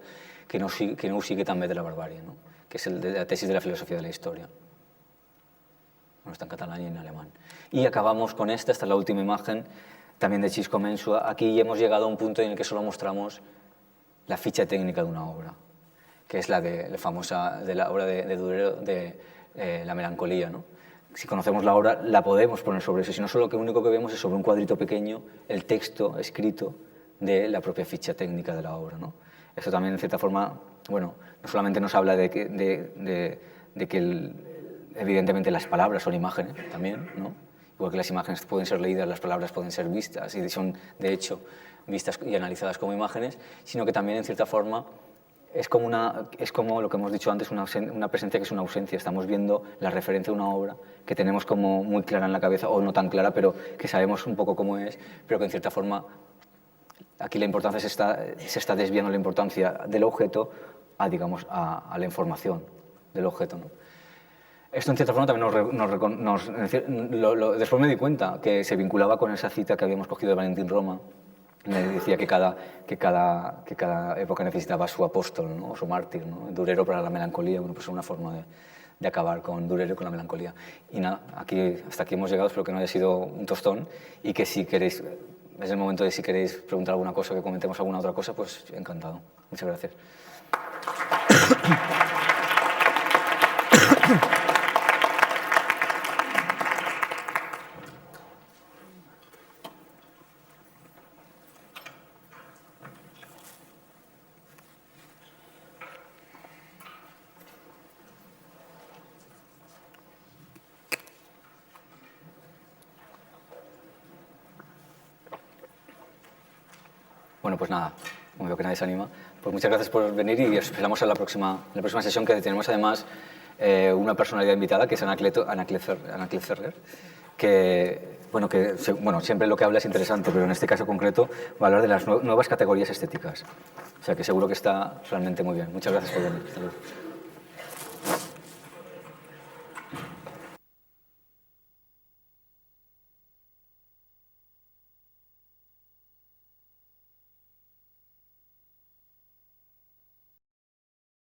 que no ho sigui també de la barbàrie, ¿no? Que es la tesis de la filosofía de la historia. No está en catalán y en alemán. Y acabamos con esta es la última imagen, también de Chisco Mensua. Aquí hemos llegado a un punto en el que solo mostramos la ficha técnica de una obra, que es la famosa de la obra de Durero de La melancolía, ¿no? Si conocemos la obra, la podemos poner sobre eso, sino solo que lo único que vemos es sobre un cuadrito pequeño el texto escrito de la propia ficha técnica de la obra, ¿no? Esto también, en cierta forma, bueno, no solamente nos habla de que evidentemente las palabras son imágenes también, ¿no? Igual que las imágenes pueden ser leídas, las palabras pueden ser vistas y son, de hecho, vistas y analizadas como imágenes, sino que también, en cierta forma, es como lo que hemos dicho antes, una presencia que es una ausencia. Estamos viendo la referencia a una obra que tenemos como muy clara en la cabeza, o no tan clara, pero que sabemos un poco cómo es, pero que en cierta forma aquí la importancia se está desviando la importancia del objeto digamos, a la información del objeto, ¿no? Esto en cierta forma también después me di cuenta que se vinculaba con esa cita que habíamos cogido de Valentín Roma. Me decía que cada época necesitaba su apóstol, ¿no? O su mártir, ¿no? Durero para la melancolía, bueno, pues es una forma de acabar con Durero y con la melancolía. Y nada, hasta aquí hemos llegado, espero que no haya sido un tostón y que si queréis, es el momento de si queréis preguntar alguna cosa, que comentemos alguna otra cosa, pues encantado. Muchas gracias. Bueno, pues nada, como veo que nadie se anima, pues muchas gracias por venir y os esperamos en la próxima sesión, que tenemos además una personalidad invitada, que es Ana Clet Ferrer, que siempre lo que habla es interesante, pero en este caso concreto va a hablar de las nuevas categorías estéticas. O sea que seguro que está realmente muy bien. Muchas gracias por venir. Hasta luego.